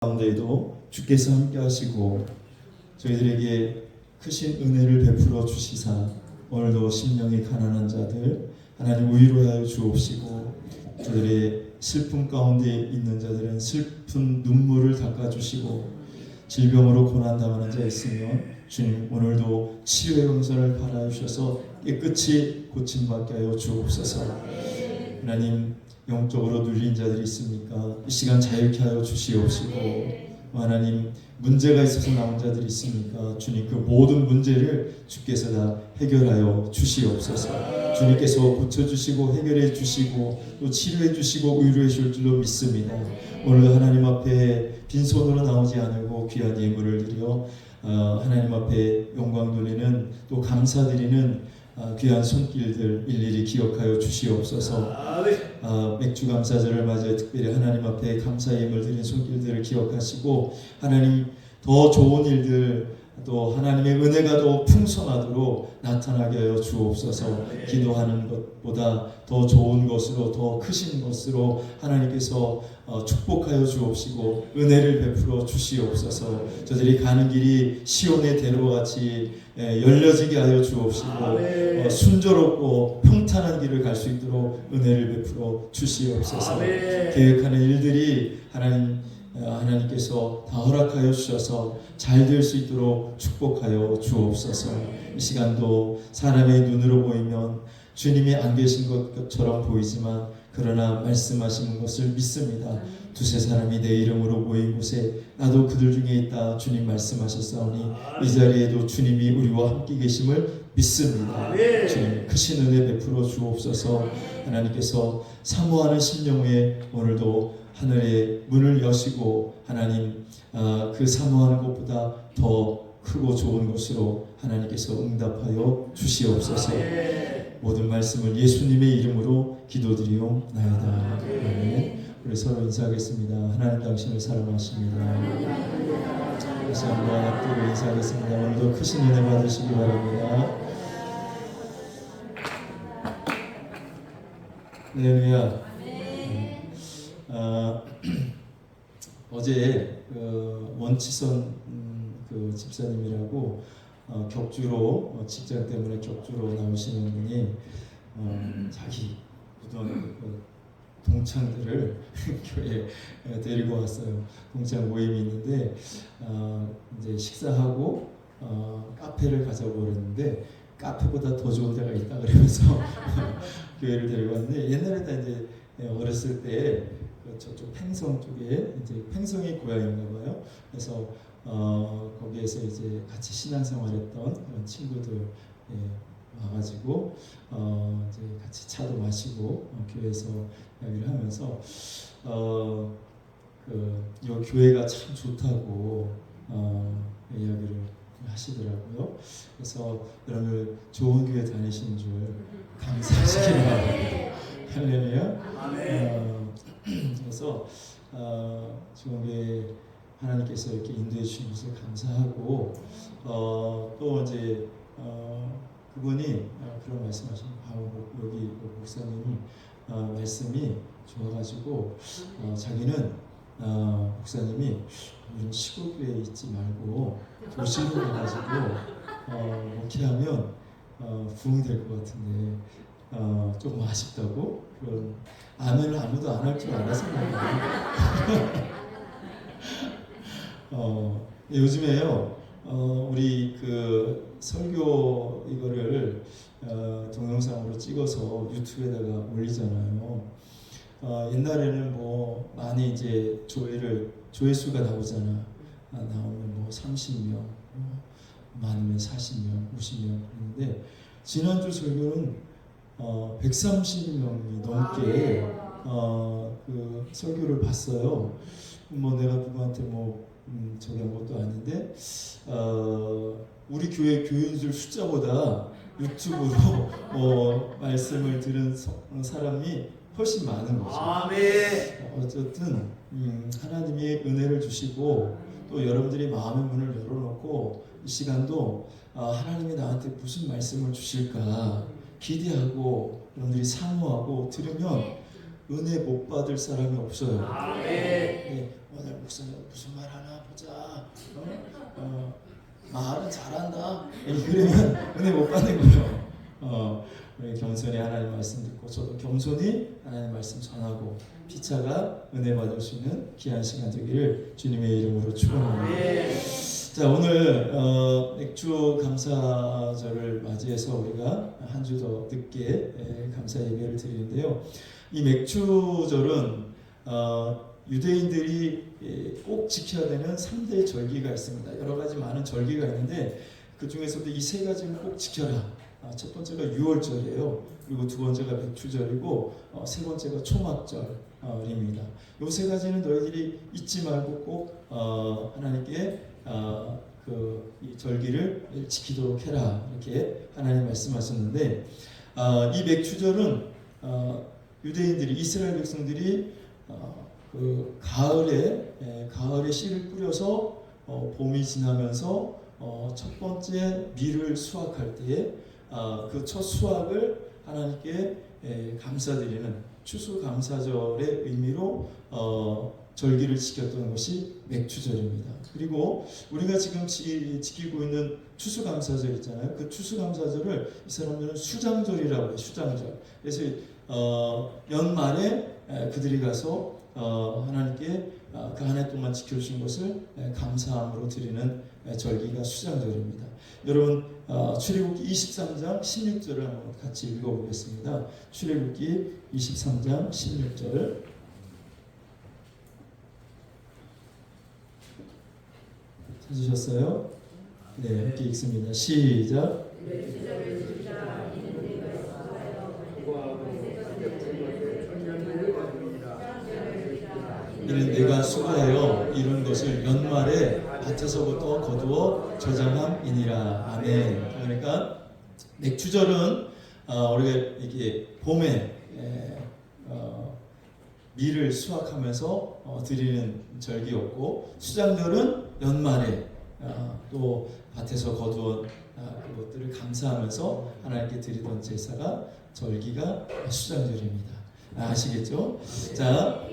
가운데에도 주께서 함께 하시고 저희들에게 크신 은혜를 베풀어 주시사 오늘도 심령이 가난한 자들 하나님 위로하여 주옵시고 저들의 슬픔 가운데 있는 자들은 슬픈 눈물을 닦아주시고 질병으로 고난당하는 자 있으면 주님 오늘도 치료의 용서를 바라여 주셔서 깨끗이 고침받게 하여 주옵소서. 하나님 영적으로 눌린 자들이 있습니까? 이 시간 자유케 하여 주시옵시고 하나님 문제가 있어서 나온 자들이 있습니까? 주님 그 모든 문제를 주께서 다 해결하여 주시옵소서. 주님께서 고쳐주시고 해결해 주시고 또 치료해 주시고 의료해 줄 줄로 믿습니다. 오늘도 하나님 앞에 빈손으로 나오지 않고 귀한 예물을 드려 하나님 앞에 영광 돌리는 또 감사드리는 귀한 손길들 일일이 기억하여 주시옵소서. 맥주 감사절을 맞아 특별히 하나님 앞에 감사의 예물 드린 손길들을 기억하시고 하나님 더 좋은 일들 또 하나님의 은혜가 더 풍성하도록 나타나게 하여 주옵소서. 기도하는 것보다 더 좋은 것으로 더 크신 것으로 하나님께서 축복하여 주옵시고 은혜를 베풀어 주시옵소서. 저들이 가는 길이 시온의 대로와 같이 열려지게 하여 주옵시고 순조롭고 평탄한 길을 갈 수 있도록 은혜를 베풀어 주시옵소서. 계획하는 일들이 하나님께서 다 허락하여 주셔서 잘 될 수 있도록 축복하여 주옵소서. 이 시간도 사람의 눈으로 보이면 주님이 안 계신 것처럼 보이지만 그러나 말씀하시는 것을 믿습니다. 두세 사람이 내 이름으로 모인 곳에 나도 그들 중에 있다 주님 말씀하셨사오니 이 자리에도 주님이 우리와 함께 계심을 믿습니다. 주님 크신 은혜 베풀어 주옵소서. 하나님께서 사모하는 심령에 오늘도 하늘의 문을 여시고 하나님 그 사모하는 것보다 더 크고 좋은 것으로 하나님께서 응답하여 주시옵소서. 모든 말씀을 예수님의 이름으로 기도드리옵나이다. 아멘. 우리 서로 인사하겠습니다. 하나님 당신을 사랑하십니다. 다시 한번 앞뒤로 인사하겠습니다. 오늘도 크신 은혜 받으시기 바랍니다. 할렐루야. 어제 원치선 집사님이라고 격주로 직장 때문에 격주로 나오시는 분이 자기 부던 동창들을 교회에 데리고 왔어요. 동창 모임이 있는데 이제 식사하고 카페를 가자고 그랬는데 카페보다 더 좋은 데가 있다 그러면서 교회를 데리고 왔는데 옛날에 다 이제 어렸을 때 저쪽 팽성 쪽에 이제 팽성이 고향인가 봐요. 그래서 거기에서 이제 같이 신앙생활했던 그런 친구들 와가지고 이제 같이 차도 마시고 교회에서 이야기를 하면서 요 교회가 참 좋다고 이야기를 하시더라고요. 그래서 여러분 좋은 교회 다니시는 줄 감사하시기 바랍니다. 할렐루야. 그래서 지금 하나님께서 이렇게 인도해 주신 것을 감사하고 또 이제 그분이 그런 말씀하신 여기 목사님이 말씀이 좋아가지고 자기는 목사님이 이런 시골 교회에 있지 말고 도시로 가가지고 목회하면 부흥이 될 것 같은데 조금 아쉽다고 그런 아멘을 아무도 안 할 줄 알아서 요즘에요 우리 그 설교 이거를 동영상으로 찍어서 유튜브에다가 올리잖아요. 옛날에는 뭐 많이 이제 조회수가 나오잖아. 나오면 뭐 30명, 많으면 40명, 50명 그런데 지난주 설교는 130명이 넘게 그 설교를 봤어요. 뭐 내가 누구한테 저기 한 것도 아닌데 우리 교회 교인들 숫자보다 유튜브로 말씀을 들은 사람이 훨씬 많은 거죠. 어쨌든 하나님이 은혜를 주시고 또 여러분들이 마음의 문을 열어놓고 이 시간도 하나님이 나한테 무슨 말씀을 주실까 기대하고 여러분들이 사모하고 들으면 은혜 못 받을 사람이 없어요. 오늘 목사님 무슨 말 하나 보자. 말은 잘한다. 그러면 은혜 못 받는 거예요. 우리 겸손히 하나님 말씀 듣고 저도 겸손히 하나님 말씀 전하고 피차가 은혜 받을 수 있는 귀한 시간 되기를 주님의 이름으로 축원합니다. 자, 오늘 맥주 감사절을 맞이해서 우리가 한 주 더 늦게 감사 예배를 드리는데요. 이 맥주절은 유대인들이 꼭 지켜야 되는 3대 절기가 있습니다. 여러 가지 많은 절기가 있는데 그 중에서도 이 세 가지는 꼭 지켜라. 첫 번째가 유월절이에요. 그리고 두 번째가 맥주절이고 세 번째가 초막절입니다. 이 세 가지는 너희들이 잊지 말고 꼭 하나님께 이 절기를 지키도록 해라. 이렇게 하나님 말씀하셨는데 이 맥주절은 유대인들이 이스라엘 백성들이 그 가을에 씨를 뿌려서 봄이 지나면서 첫 번째 밀을 수확할 때에 그 첫 수확을 하나님께 감사드리는 추수감사절의 의미로 절기를 지켰던 것이 맥주절입니다. 그리고 우리가 지금 지키고 있는 추수감사절 있잖아요. 그 추수감사절을 이 사람들은 수장절이라고 해요. 수장절. 그래서 연말에 그들이 가서 하나님께 그 한 해 동안 지켜주신 것을 감사함으로 드리는 절기가 수장절입니다. 여러분 출애굽기 23장 16절을 한번 같이 읽어보겠습니다. 출애굽기 23장 16절 찾으셨어요? 네, 함께 읽습니다. 시작. 이는 내가 수고하여 이룬 것을 연말에 밭에서부터 거두어 저장함이니라. 아멘. 그러니까 맥주절은 우리가 이게 봄에 밀을 수확하면서 드리는 절기였고, 수장절은 연말에 또 밭에서 거두어 그것들을 감사하면서 하나님께 드리던 제사가 절기가 수장절입니다. 아시겠죠? 자,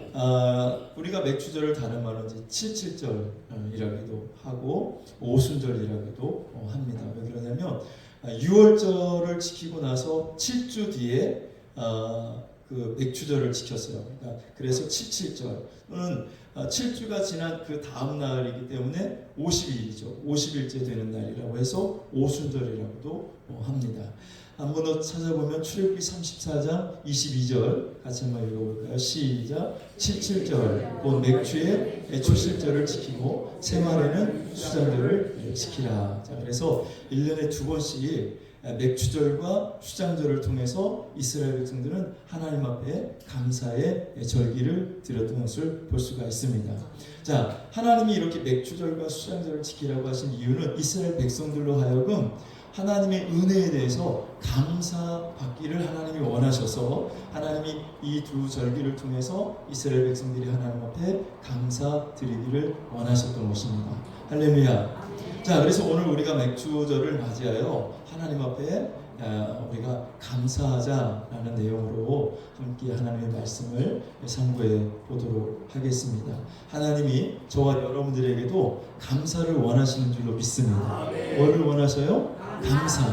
우리가 맥주절을 다른 말로 이제 77절이라고도 하고 오순절이라고도 합니다. 왜 그러냐면 6월절을 지키고 나서 7주 뒤에 그 맥주절을 지켰어요. 그러니까 그래서 77절은 7주가 지난 그 다음 날이기 때문에 50일이죠. 50일째 되는 날이라고 해서 오순절이라고도 합니다. 한 번 더 찾아보면 출애굽기 34장 22절 같이 한번 읽어볼까요? 시작. 77절 곧 맥주의 초실절을 지키고 새말에는 수장절을 지키라. 자, 그래서 1년에 두 번씩 맥주절과 수장절을 통해서 이스라엘 백성들은 하나님 앞에 감사의 절기를 드렸던 것을 볼 수가 있습니다. 자, 하나님이 이렇게 맥주절과 수장절을 지키라고 하신 이유는 이스라엘 백성들로 하여금 하나님의 은혜에 대해서 감사받기를 하나님이 원하셔서 하나님이 이 두 절기를 통해서 이스라엘 백성들이 하나님 앞에 감사드리기를 원하셨던 것입니다. 할렐루야. 자, 그래서 오늘 우리가 맥주절을 맞이하여 하나님 앞에 우리가 감사하자라는 내용으로 함께 하나님의 말씀을 상고해 보도록 하겠습니다. 하나님이 저와 여러분들에게도 감사를 원하시는 줄로 믿습니다. 뭐를 원하셔요? 감사.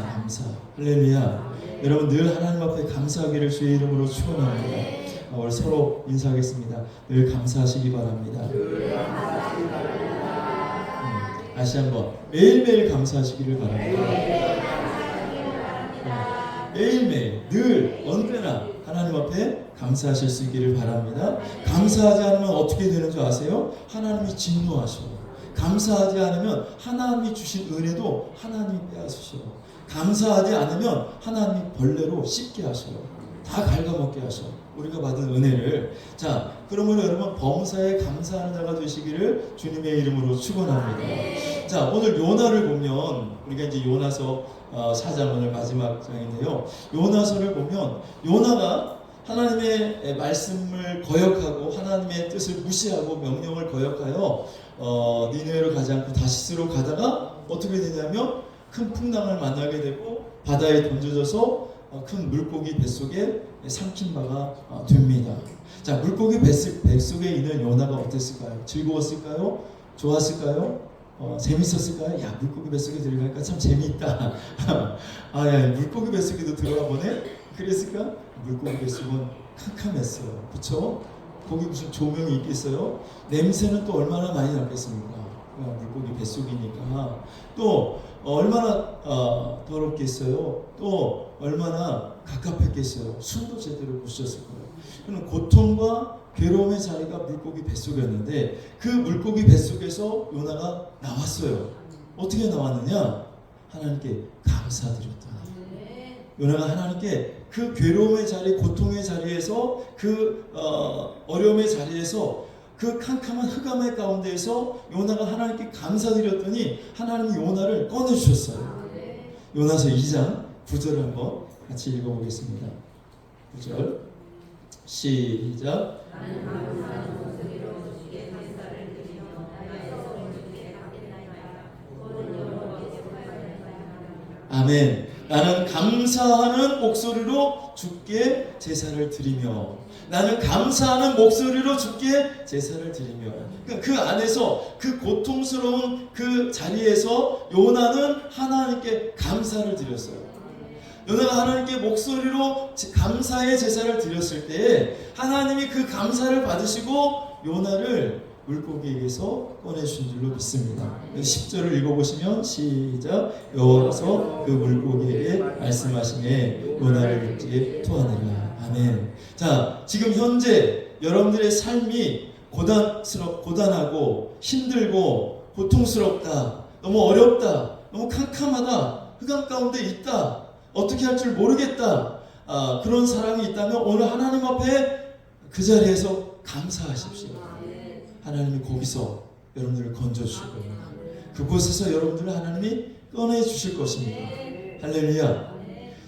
할렐루야. 여러분 늘 하나님 앞에 감사하기를 주의 이름으로 축원합니다. 오늘 서로 인사하겠습니다. 늘 감사하시기 바랍니다. 다시 한번 매일매일 감사하시기를 바랍니다. 매일매일 늘 언제나 하나님 앞에 감사하실 수 있기를 바랍니다. 감사하지 않으면 어떻게 되는 줄 아세요? 하나님이 진노하셔. 감사하지 않으면 하나님이 주신 은혜도 하나님이 빼앗으셔. 감사하지 않으면 하나님이 벌레로 씹게 하셔요. 다 갉아먹게 하셔. 우리가 받은 은혜를. 자, 그러면 여러분 범사에 감사하는 자가 되시기를 주님의 이름으로 축원합니다. 자, 오늘 요나를 보면 우리가 이제 요나서 4장 오늘 마지막 장인데요. 요나서를 보면 요나가 하나님의 말씀을 거역하고 하나님의 뜻을 무시하고 명령을 거역하여 니느웨로 가지 않고 다시스로 가다가 어떻게 되냐면 큰 풍랑을 만나게 되고 바다에 던져져서 큰 물고기 뱃속에 삼킨 바가 됩니다. 자, 물고기 뱃속에 있는 요나가 어땠을까요? 즐거웠을까요? 좋았을까요? 재밌었을까요? 야, 물고기 뱃속에 들어가니까 참 재미있다. 아, 야, 물고기 뱃속에도 들어가 보네? 그랬을까? 물고기 뱃속은 캄캄했어요. 그쵸? 거기 무슨 조명이 있겠어요? 냄새는 또 얼마나 많이 났겠습니까? 물고기 뱃속이니까. 또 얼마나 더럽겠어요? 또 얼마나 갑갑했겠어요? 숨도 제대로 못 쉬었을 거예요. 그는 고통과 괴로움의 자리가 물고기 뱃속이었는데 그 물고기 뱃속에서 요나가 나왔어요. 어떻게 나왔느냐? 하나님께 감사드렸더니. 요나가 하나님께 그 괴로움의 자리, 고통의 자리에서 그 어려움의 자리에서 그 캄캄한 흑암의 가운데에서 요나가 하나님께 감사드렸더니 하나님이 요나를 꺼내주셨어요. 요나서 2장 9절을 한번 같이 읽어보겠습니다. 9절 시작. 아멘. 나는 감사하는 목소리로 주께 제사를 드리며, 나는 감사하는 목소리로 주께 제사를 드리며. 그 안에서 그 고통스러운 그 자리에서 요나는 하나님께 감사를 드렸어요. 요나가 하나님께 목소리로 감사의 제사를 드렸을 때 하나님이 그 감사를 받으시고 요나를 물고기에게서 꺼내주신 줄로 믿습니다. 10절을 읽어보시면 시작. 여호와께서 그 물고기에게 말씀하시매 요나를 육지에 토하니라. 아멘. 자, 지금 현재 여러분들의 삶이 고단하고 힘들고 고통스럽다, 너무 어렵다, 너무 캄캄하다, 흑암 가운데 있다, 어떻게 할 줄 모르겠다, 그런 사람이 있다면 오늘 하나님 앞에 그 자리에서 감사하십시오. 하나님이 거기서 여러분들을 건져주실 겁니다. 그곳에서 여러분들을 하나님이 꺼내주실 것입니다. 할렐루야.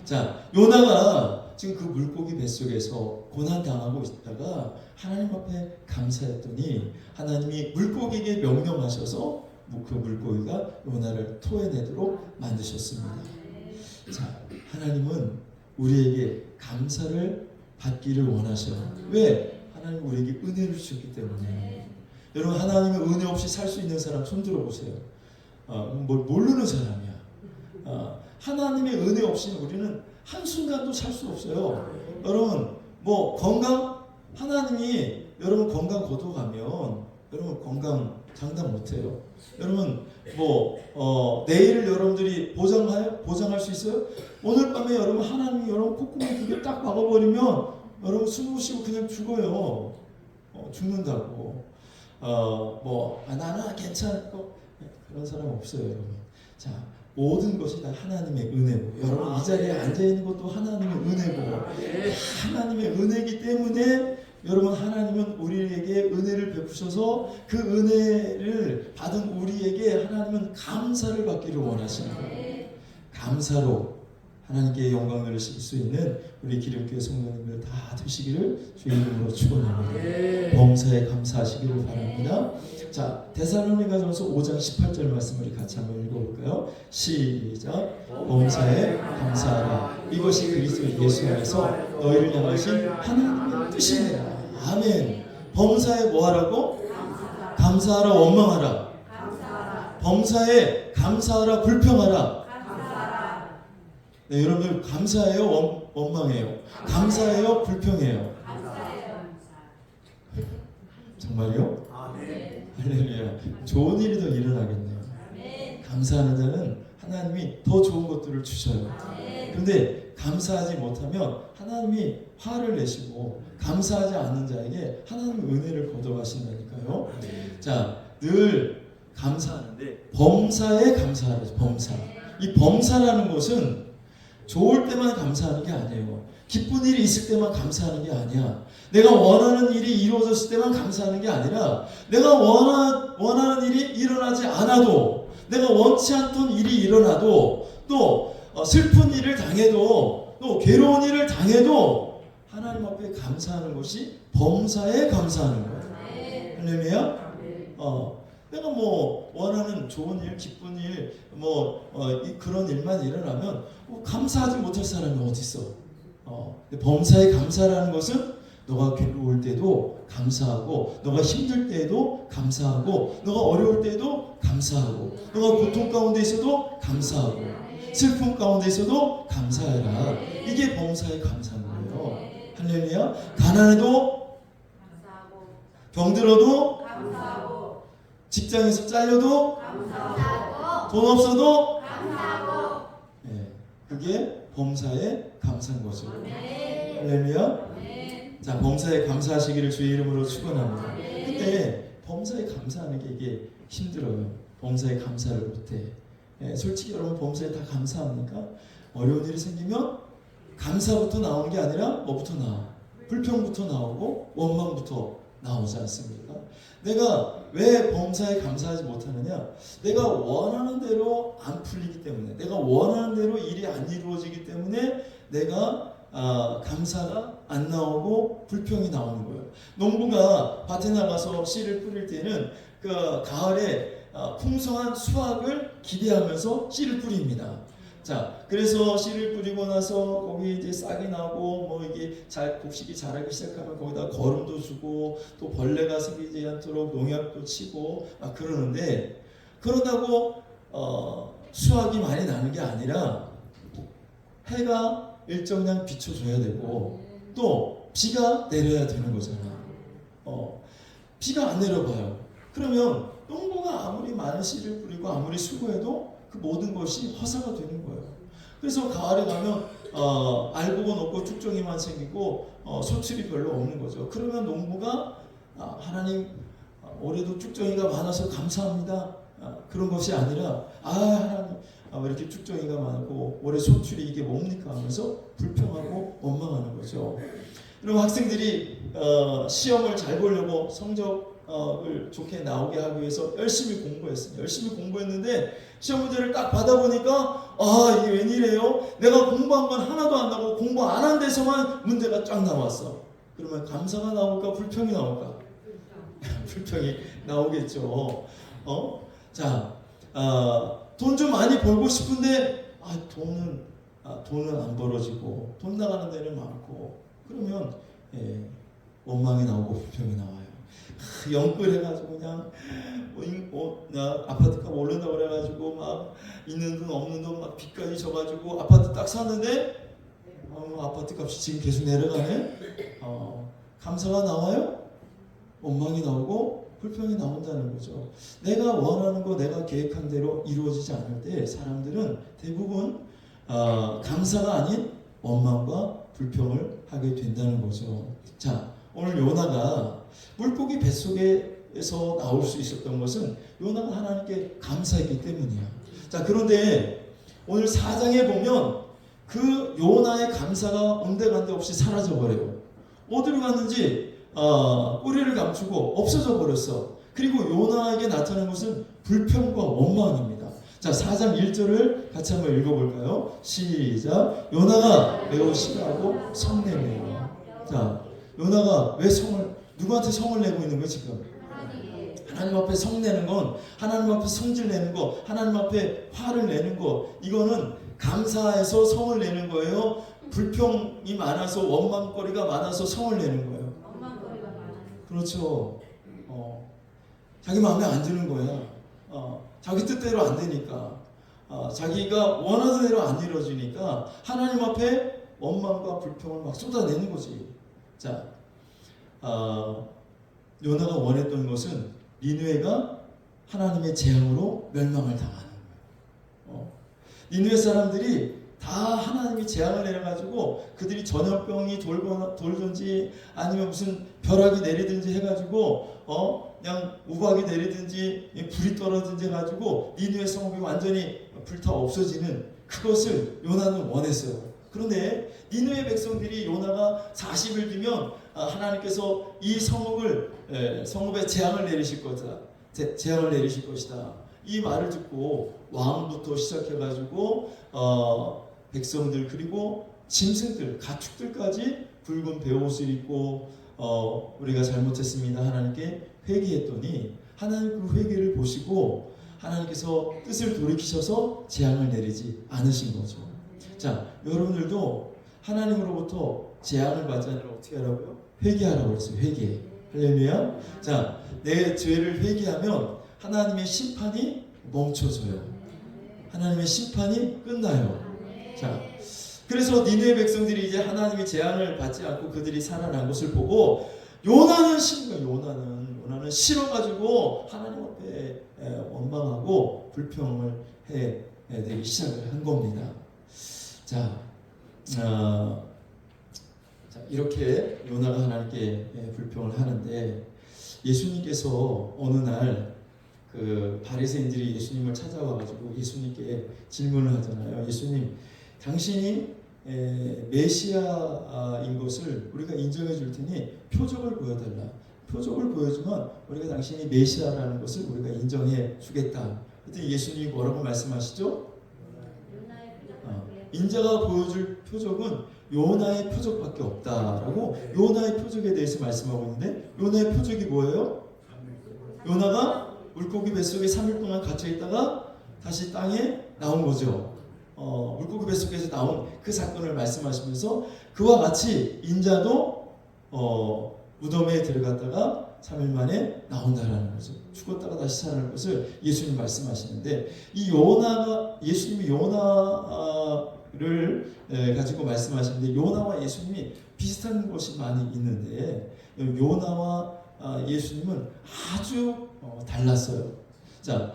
자, 요나가 지금 그 물고기 뱃속에서 고난당하고 있다가 하나님 앞에 감사했더니 하나님이 물고기에게 명령하셔서 그 물고기가 요나를 토해내도록 만드셨습니다. 자, 하나님은 우리에게 감사를 받기를 원하셔요. 왜? 하나님 우리에게 은혜를 주셨기 때문에. 여러분, 하나님의 은혜 없이 살 수 있는 사람 손 들어보세요. 뭘 모르는 사람이야. 하나님의 은혜 없이는 우리는 한순간도 살 수 없어요. 여러분, 뭐 건강? 하나님이 여러분 건강 거둬가면 여러분 건강 장담 못해요. 여러분 내일을 여러분들이 보장할 수 있어요? 오늘 밤에 여러분 하나님이 여러분 콧구멍 두개 딱 막아버리면 여러분 숨 못 쉬고 그냥 죽어요. 죽는다고. 나는 괜찮고 그런 사람 없어요, 여러분. 자, 모든 것이 다 하나님의 은혜고, 여러분 이 자리에 앉아 있는 것도 하나님의 은혜고, 하나님의 은혜이기 때문에 여러분 하나님은 우리에게 은혜를 베푸셔서 그 은혜를 받은 우리에게 하나님은 감사를 받기를 원하시는 거예요. 감사로 하나님께 영광을 돌리실 수 있는 우리 기름교회 성도님들 다 되시기를 주의 이름으로 축원합니다. 범사에 감사하시기를 바랍니다. 자, 데살로니가전서 5장 18절 말씀을 같이 한번 읽어볼까요? 시작. 범사에 감사하라. 이것이 그리스도 예수 안에서 너희를 향하신 하나님의 뜻이니라. 아멘. 범사에 뭐하라고? 감사하라. 원망하라. 범사에 감사하라. 불평하라. 네, 여러분들 감사해요? 원망해요? 감사해요? 불평해요? 정말요? 할렐루야. 좋은 일이 더 일어나겠네요. 감사하는 자는 하나님이 더 좋은 것들을 주셔요. 그런데 감사하지 못하면 하나님이 화를 내시고 감사하지 않는 자에게 하나님의 은혜를 거둬가신다니까요. 자, 늘 감사하는데 범사에 감사하죠. 범사. 이 범사라는 것은 좋을 때만 감사하는 게 아니에요. 기쁜 일이 있을 때만 감사하는 게 아니야. 내가 원하는 일이 이루어졌을 때만 감사하는 게 아니라 내가 원하는 일이 일어나지 않아도, 내가 원치 않던 일이 일어나도, 또 슬픈 일을 당해도, 또 괴로운 일을 당해도 하나님 앞에 감사하는 것이 범사에 감사하는 거예요. 할렐루야. 내가 뭐 원하는 좋은 일, 기쁜 일, 그런 일만 일어나면 감사하지 못할 사람이 어디 있어? 근데 범사에 감사라는 것은 너가 괴로울 때도 감사하고, 너가 힘들 때에도 감사하고, 너가 어려울 때에도 감사하고, 너가 고통 가운데 있어도 감사하고, 슬픔 가운데 있어도 감사해라. 이게 범사에 감사한 거예요. 할렐루야. 가난해도 감사하고, 병들어도 감사하고, 직장에서 잘려도 감사하고, 돈 없어도 감사하고. 네, 그게 범사에 감사한 거죠. 할렐루야. 자, 범사에 감사하시기를 주의 이름으로 축원합니다. 근데 범사에 감사하는 게 이게 힘들어요. 범사에 감사를 못해. 솔직히 여러분 범사에 다 감사합니까? 어려운 일이 생기면 감사부터 나오는 게 아니라 뭐부터 나와? 불평부터 나오고 원망부터 나오지 않습니까? 내가 왜 범사에 감사하지 못하느냐? 내가 원하는 대로 안 풀리기 때문에, 내가 원하는 대로 일이 안 이루어지기 때문에 내가 감사가 안 나오고 불평이 나오는 거예요. 농부가 밭에 나가서 씨를 뿌릴 때는 그 가을에 풍성한 수확을 기대하면서 씨를 뿌립니다. 자, 그래서 씨를 뿌리고 나서 거기 이제 싹이 나고 이게 곡식이 자라기 시작하면 거기다 거름도 주고 또 벌레가 생기지 않도록 농약도 치고 그러는데, 그런다고 수확이 많이 나는 게 아니라 해가 일정량 비춰줘야 되고 또 비가 내려야 되는 거잖아. 비가 안 내려봐요. 그러면 농부가 아무리 많은 씨를 뿌리고 아무리 수고해도 그 모든 것이 허사가 되는 거예요. 그래서 가을에 가면 알곡은 없고 쭉정이만 생기고 소출이 별로 없는 거죠. 그러면 농부가 하나님 올해도 쭉정이가 많아서 감사합니다, 그런 것이 아니라 하나님 왜 이렇게 쭉정이가 많고 올해 소출이 이게 뭡니까 하면서 불평하고 원망하는 거죠. 그리고 학생들이 시험을 잘 보려고 성적을 좋게 나오게 하기 위해서 열심히 공부했습니다. 열심히 공부했는데 시험 문제를 딱 받아보니까 이게 웬일이에요? 내가 공부한 건 하나도 안 나고 공부 안 한 데서만 문제가 쫙 나왔어. 그러면 감사가 나올까 불평이 나올까? 불평이 나오겠죠. 자, 돈 좀 많이 벌고 싶은데 돈은 안 벌어지고 돈 나가는 데는 많고, 그러면 원망이 나오고 불평이 나와요. 영끌 해가지고 그냥 아파트값 오른다고 그래가지고 막 있는 돈 없는 돈 막 빚까지 져가지고 아파트 딱 샀는데 아파트값이 지금 계속 내려가네. 감사가 나와요? 원망이 나오고 불평이 나온다는 거죠. 내가 원하는 거, 내가 계획한 대로 이루어지지 않을 때 사람들은 대부분 감사가 아닌 원망과 불평을 하게 된다는 거죠. 자, 오늘 요나가 물고기 뱃속에서 나올 수 있었던 것은 요나가 하나님께 감사했기 때문이야. 자, 그런데 오늘 4장에 보면 그 요나의 감사가 온데간데 없이 사라져버려요. 어디로 갔는지 꼬리를 감추고 없어져 버렸어. 그리고 요나에게 나타난 것은 불평과 원망입니다. 자, 4장 1절을 같이 한번 읽어볼까요? 시작. 요나가 매우 싫어하고 성내네요. 자, 요나가 왜 누구한테 성을 내고 있는 거야 지금? 하나님 앞에 성내는 건, 하나님 앞에 성질 내는 거, 하나님 앞에 화를 내는 거, 이거는 감사해서 성을 내는 거예요? 불평이 많아서, 원망거리가 많아서 성을 내는 거예요? 원망거리가 많아요. 그렇죠. 자기 마음에 안 드는 거야. 자기 뜻대로 안 되니까, 자기가 원하는 대로 안 이루어지니까 하나님 앞에 원망과 불평을 막 쏟아내는 거지. 자, 요나가 원했던 것은 니느웨가 하나님의 재앙으로 멸망을 당하는 거예요. 니느웨 사람들이 다 하나님이 재앙을 내려가지고 그들이 전염병이 돌든지 아니면 무슨 벼락이 내리든지 해가지고 그냥 우박이 내리든지 불이 떨어든지 해가지고 니느웨 성읍이 완전히 불타 없어지는 그것을 요나는 원했어요. 그런데 니느웨 백성들이 요나가 40일 뒤면 하나님께서 이 성읍에 재앙을 내리실 것이다. 재앙을 내리실 것이다. 이 말을 듣고 왕부터 시작해가지고 백성들 그리고 짐승들, 가축들까지 붉은 베옷을 입고 우리가 잘못했습니다 하나님께 회개했더니 하나님 그 회개를 보시고 하나님께서 뜻을 돌이키셔서 재앙을 내리지 않으신 거죠. 자, 여러분들도 하나님으로부터 재앙을 받지 않으면 어떻게 하라고요? 회개하라고 그랬어요. 회개. 할렐루야. 자, 내 죄를 회개하면 하나님의 심판이 멈춰져요. 하나님의 심판이 끝나요. 자, 그래서 니느웨 백성들이 이제 하나님의 재앙을 받지 않고 그들이 살아난 것을 보고 요나는 싫은 거예요. 요나는 싫어가지고 하나님 앞에 원망하고 불평을 해내기 시작을 한 겁니다. 자, 이렇게 요나가 하나님께 불평을 하는데 예수님께서 어느 날 그 바리새인들이 예수님을 찾아와가지고 예수님께 질문을 하잖아요. 예수님, 당신이 메시아인 것을 우리가 인정해 줄 테니 표적을 보여달라. 표적을 보여주면 우리가 당신이 메시아라는 것을 우리가 인정해 주겠다. 그랬더니 예수님이 뭐라고 말씀하시죠? 인자가 보여줄 표적은 요나의 표적밖에 없다라고 요나의 표적에 대해서 말씀하고 있는데 요나의 표적이 뭐예요? 요나가 물고기 뱃속에 3일 동안 갇혀 있다가 다시 땅에 나온 거죠. 물고기 뱃속에서 나온 그 사건을 말씀하시면서 그와 같이 인자도 무덤에 들어갔다가 3일 만에 나온다라는 거죠. 죽었다가 다시 살아날 것을 예수님 말씀하시는데 이 예수님이 요나를 가지고 말씀하시는데 요나와 예수님이 비슷한 것이 많이 있는데 요나와 예수님은 아주 달랐어요. 자,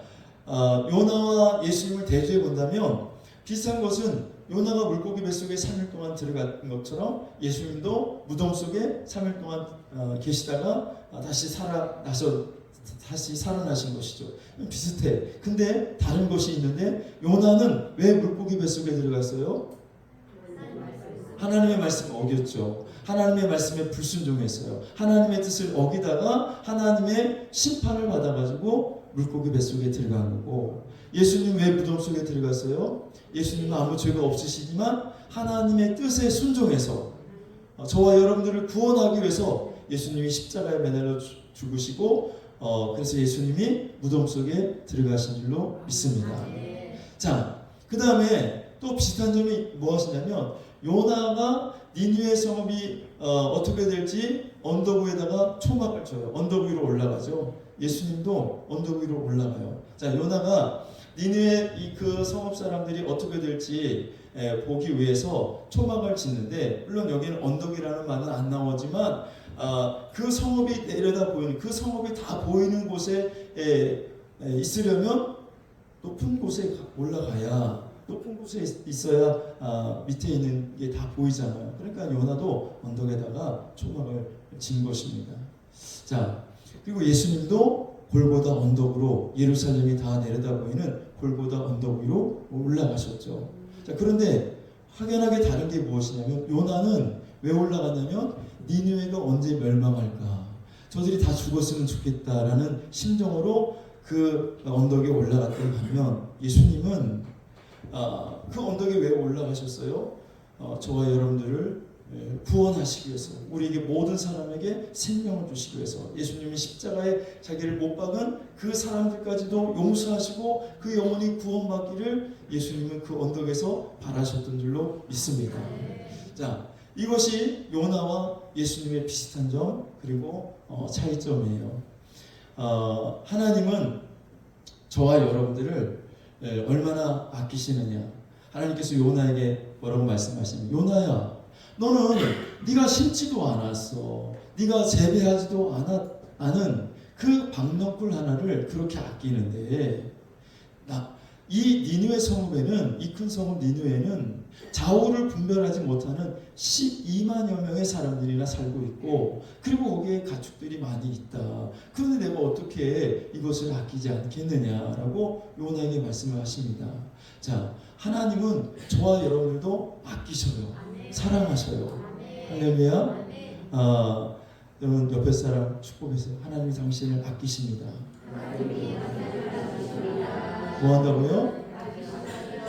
요나와 예수님을 대조해 본다면 비슷한 것은 요나가 물고기 뱃속에 3일 동안 들어간 것처럼 예수님도 무덤 속에 3일 동안 계시다가 다시 살아나신 것이죠. 비슷해. 근데 다른 것이 있는데 요나는 왜 물고기 뱃속에 들어갔어요? 하나님의 말씀을 어겼죠. 하나님의 말씀에 불순종했어요. 하나님의 뜻을 어기다가 하나님의 심판을 받아가지고 물고기 뱃속에 들어간 거고 예수님 왜 무덤 속에 들어갔어요? 예수님은 아무 죄가 없으시지만 하나님의 뜻에 순종해서 저와 여러분들을 구원하기 위해서 예수님이 십자가에 매달려 죽으시고 그래서 예수님이 무덤 속에 들어가신 줄로 믿습니다. 자, 그 다음에 또 비슷한 점이 무엇이냐면 요나가 니느웨 성읍이 어떻게 될지 언덕 위에다가 초막을 쳐요. 언덕 위로 올라가죠. 예수님도 언덕 위로 올라가요. 자, 요나가 니느웨 그 성읍 사람들이 어떻게 될지 보기 위해서 초막을 짓는데 물론 여기는 언덕이라는 말은 안 나오지만 그 성읍이 내려다 보이는 그 성읍이 다 보이는 곳에 있으려면 높은 곳에 올라가야 높은 곳에 있어야 밑에 있는 게 다 보이잖아요. 그러니까 요나도 언덕에다가 초막을 진 것입니다. 자, 그리고 예수님도 골고다 언덕으로 예루살렘이 다 내려다 보이는 골고다 언덕 위로 올라가셨죠. 자, 그런데 확연하게 다른 게 무엇이냐면 요나는 왜 올라갔냐면 니느웨가 언제 멸망할까? 저들이 다 죽었으면 좋겠다라는 심정으로 그 언덕에 올라갔던 반면 예수님은 그 언덕에 왜 올라가셨어요? 저와 여러분들을 구원하시기 위해서 우리에게 모든 사람에게 생명을 주시기 위해서 예수님이 십자가에 자기를 못 박은 그 사람들까지도 용서하시고 그 영혼이 구원받기를 예수님은 그 언덕에서 바라셨던 줄로 믿습니다. 자, 이것이 요나와 예수님의 비슷한 점 그리고 차이점이에요. 하나님은 저와 여러분들을 얼마나 아끼시느냐. 하나님께서 요나에게 뭐라고 말씀하시냐면 요나야 너는 네가 심지도 않았어. 네가 재배하지도 않은 그 박너꿀 하나를 그렇게 아끼는데 이 니느웨 성읍에는 이 큰 성읍 니느웨는 좌우를 분별하지 못하는 12만여 명의 사람들이나 살고 있고 그리고 거기에 가축들이 많이 있다. 그런데 내가 어떻게 이것을 아끼지 않겠느냐라고 요나에게 말씀을 하십니다. 자, 하나님은 저와 여러분들도 아끼셔요. 사랑하셔요. 할렐루야. 여러분 옆에 사람 축복해주세요. 하나님이 당신을 아끼십니다. 뭐 한다고요?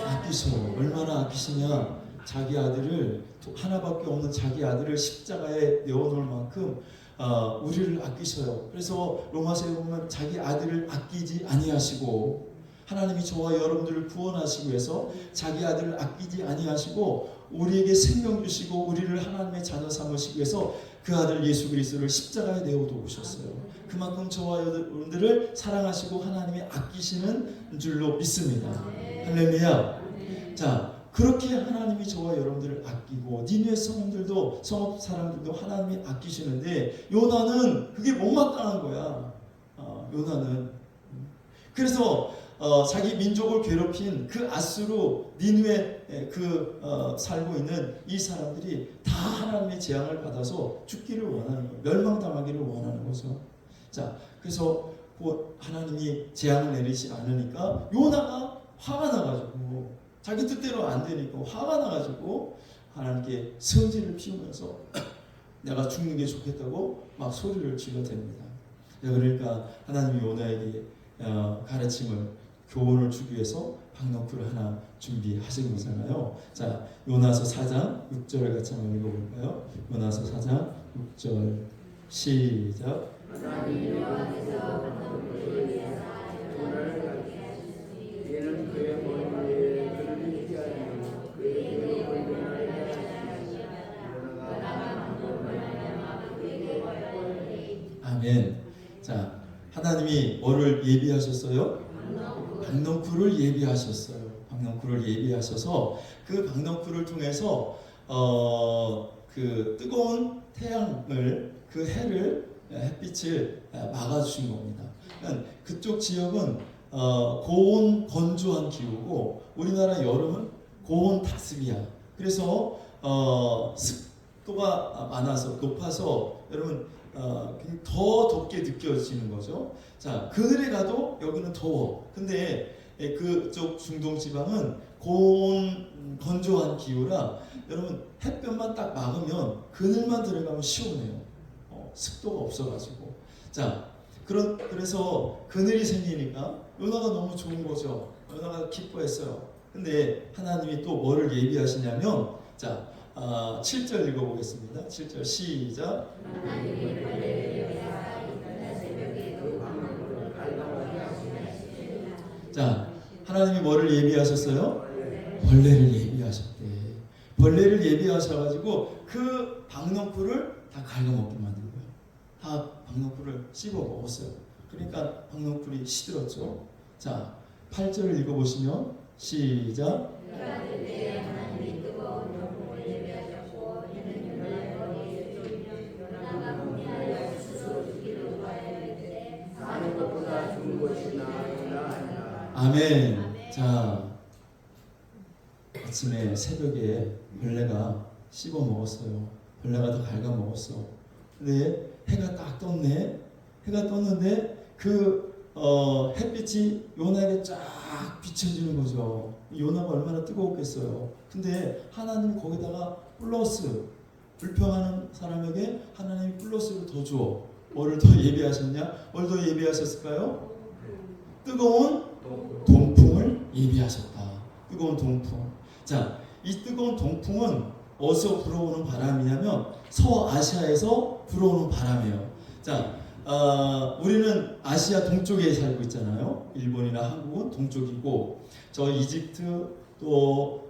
아끼셔요. 얼마나 아끼시냐. 자기 아들을 하나밖에 없는 자기 아들을 십자가에 내어놓을 만큼 우리를 아끼셔요. 그래서 로마서에 보면 자기 아들을 아끼지 아니하시고, 하나님이 저와 여러분들을 구원하시기 위해서 자기 아들을 아끼지 아니하시고 우리에게 생명 주시고 우리를 하나님의 자녀 삼으시기 위해서 그 아들 예수 그리스도를 십자가에 내어 놓으셨어요. 그만큼 저와 여러분들을 사랑하시고 하나님이 아끼시는 줄로 믿습니다. 할렐루야. 자, 그렇게 하나님이 저와 여러분들을 아끼고 니느웨 성들도 성읍 사람들도 하나님이 아끼시는데 요나는 그게 못마땅한 거야. 요나는. 그래서 자기 민족을 괴롭힌 그 아수르 니느웨 살고 있는 이 사람들이 다 하나님의 재앙을 받아서 죽기를 원하는 거예요. 멸망당하기를 원하는 거죠. 자, 그래서 하나님이 재앙을 내리지 않으니까 요나가 화가 나가지고 자기 뜻대로 안 되니까 화가 나가지고 하나님께 성질을 피우면서 내가 죽는 게 좋겠다고 막 소리를 질러댑니다. 그러니까 하나님이 요나에게 가르침을 교훈을 주기 위해서 박넝쿨을 하나 준비하신 거잖아요. 자, 요나서 4장 6절을 같이 한번 읽어볼까요? 요나서 4장 6절 시작. 하나님 여호와께서 박넝쿨을 위하사 요나를 가게 하셨으니 이는 그의 몸을 위해 그를 잊게 하려 그에게 권능을 하시니라. 요나가 박넝쿨을 말미암아 그에게 벌하였으니. 아멘. 자, 하나님이 뭐를 예비하셨어요? 박넝쿨을 예비하셨어요. 박넝쿨을 예비하셔서 그 박넝쿨을 통해서 그 뜨거운 태양을 그 햇빛을 막아주신 겁니다. 그러니까 그쪽 지역은 고온 건조한 기후고 우리나라 여름은 고온 다습이야. 그래서 습도가 많아서 높아서 여러분 더 덥게 느껴지는 거죠. 자, 그늘에 가도 여기는 더워. 근데 그쪽 중동 지방은 고온 건조한 기후라 여러분 햇볕만 딱 막으면 그늘만 들어가면 시원해요. 습도가 없어가지고. 자, 그래서 그늘이 생기니까 요나가 너무 좋은 거죠. 요나가 기뻐했어요. 근데 하나님이 또 뭐를 예비하시냐면, 자, 7절 읽어보겠습니다. 7절 시작. 자, 하나님이 뭐를 예비하셨어요? 벌레를 예비하셨대. 벌레를 예비하셔가지고 그 박넝쿨을 다 갉아먹게 만든 거예요. 다 박넝쿨을 씹어 먹었어요. 그러니까 박넝쿨이 시들었죠. 자, 8절을 읽어보시면 시작. 아멘. 자, 아침에 새벽에 벌레가 씹어 먹었어요. 벌레가 다 갉아 먹었어. 근데 해가 딱 떴네. 해가 떴는데 그 햇빛이 요나에게 쫙 비춰지는 거죠. 요나가 얼마나 뜨거웠겠어요. 근데 하나님 거기다가 플러스, 불평하는 사람에게 하나님이 플러스를 더 줘. 뭐를 더 예비하셨냐? 뭘 더 예비하셨을까요? 뜨거운 동풍을 예비하셨다. 뜨거운 동풍. 자, 이 뜨거운 동풍은 어디서 불어오는 바람이냐면 서아시아에서 불어오는 바람이에요. 자, 우리는 아시아 동쪽에 살고 있잖아요. 일본이나 한국은 동쪽이고, 저 이집트 또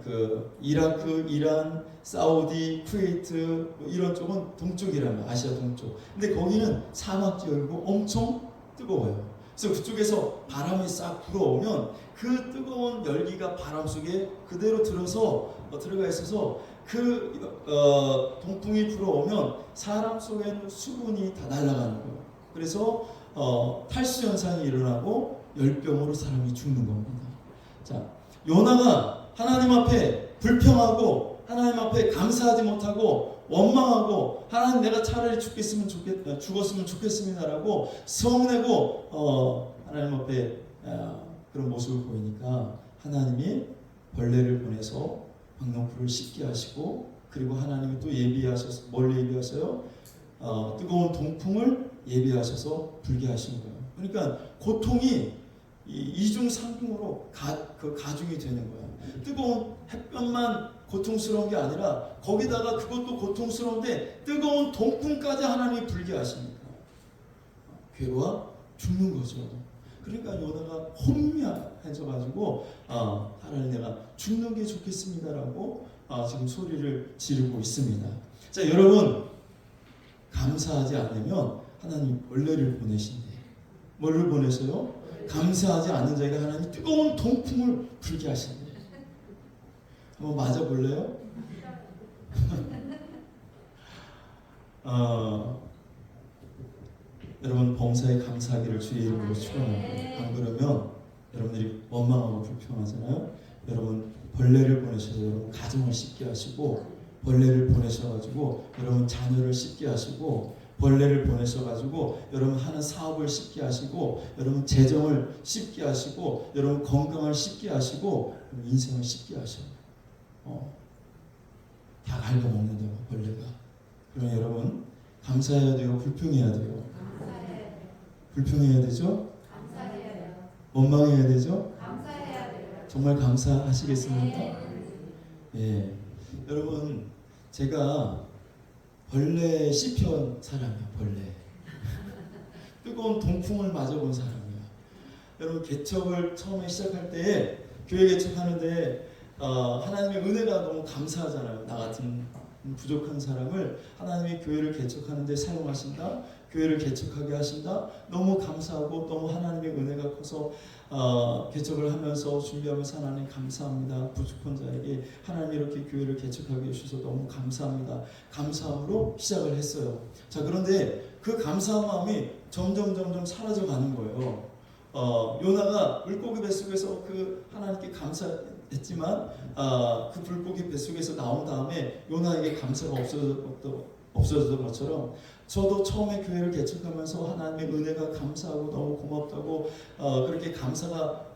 그 이라크, 이란, 사우디, 쿠웨이트 이런 쪽은 동쪽이라면 아시아 동쪽. 근데 거기는 사막 지역이고 엄청 뜨거워요. 그래서 그쪽에서 바람이 싹 불어오면 그 뜨거운 열기가 바람 속에 그대로 들어가 있어서 그 동풍이 불어오면 사람 속에는 수분이 다 날아가는 거예요. 그래서 탈수 현상이 일어나고 열병으로 사람이 죽는 겁니다. 자, 요나가 하나님 앞에 불평하고 하나님 앞에 감사하지 못하고 원망하고 하나님 내가 차라리 죽었으면 좋겠습니다라고 성내고 하나님 앞에 그런 모습을 보이니까 하나님이 벌레를 보내서 박넝쿨을 씹게 하시고, 그리고 하나님이 또 예비하셔서 뭘 예비하셔요? 뜨거운 동풍을 예비하셔서 불게 하신 거예요. 그러니까 고통이 이중 상중으로 가중이 되는 거야. 뜨거운 햇볕만 고통스러운 게 아니라 거기다가 그것도 고통스러운데 뜨거운 동풍까지 하나님이 불게 하시니까 괴로워 죽는 거죠. 그러니까 요나가 혼미해져가지고 하나님 내가 죽는 게 좋겠습니다라고 지금 소리를 지르고 있습니다. 자, 여러분, 감사하지 않으면 하나님 벌레를 보내신대. 뭐를 보내서요? 감사하지 않는 자에게 하나님 뜨거운 동풍을 불게 하신대. 한번 맞아볼래요? 여러분, 범사에 감사하기를 주의 이름으로 축원합니다. 안 그러면 여러분들이 원망하고 불평하잖아요. 여러분, 벌레를 보내셔서 여러분 가정을 씻게 하시고, 벌레를 보내셔가지고 여러분 자녀를 씻게 하시고, 벌레를 보내셔가지고 여러분 하는 사업을 씻게 하시고, 여러분 재정을 씻게 하시고, 여러분 건강을 씻게 하시고, 여러분 인생을 씻게 하셔요. 다 갉아먹는다고 벌레가. 그러면 여러분 감사해야 돼요? 불평해야 돼요? 불평해야 되죠? 감사해야 돼요. 원망해야 되죠? 감사해야 돼요. 정말 감사하시겠습니까? 예. 여러분, 제가 벌레 씹혀온 사람이에요. 벌레. 뜨거운 동풍을 맞아본 사람이에요. 여러분, 개척을 처음에 시작할 때에 교회 개척하는데 하나님의 은혜가 너무 감사하잖아요. 나 같은 부족한 사람을 하나님이 교회를 개척하는데 사용하신다, 교회를 개척하게 하신다, 너무 감사하고 너무 하나님의 은혜가 커서 개척을 하면서 준비하면서 하나님 감사합니다. 부족한 자에게 하나님이 이렇게 교회를 개척하게 해주셔서 너무 감사합니다. 감사함으로 시작을 했어요. 자, 그런데 그 감사한 마음이 점점 사라져 가는 거예요. 요나가 물고기 뱃속에서 그 하나님께 감사했지만 그 물고기 뱃속에서 나온 다음에 요나에게 감사가 없어졌던 것처럼 저도 처음에 교회를 개척하면서 하나님의 은혜가 감사하고 너무 고맙다고 그렇게 감사가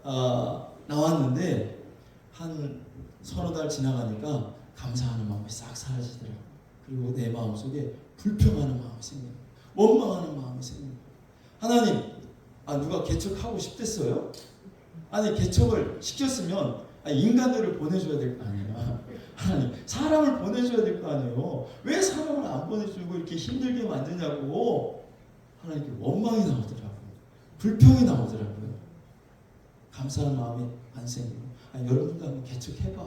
나왔는데 한 서너 달 지나가니까 감사하는 마음이 싹 사라지더라고요. 그리고 내 마음속에 불평하는 마음이 생겨요. 원망하는 마음이 생겨요. 하나님, 누가 개척하고 싶댔어요? 아니, 개척을 시켰으면 인간들을 보내줘야 될 거 아니야. 하나님, 사람을 보내줘야 될 거 아니에요. 왜 사람을 안 보내주고 이렇게 힘들게 만드냐고 하나님께 원망이 나오더라고요. 불평이 나오더라고요. 감사한 마음이 안 생기고. 여러분도 한번 개척해봐.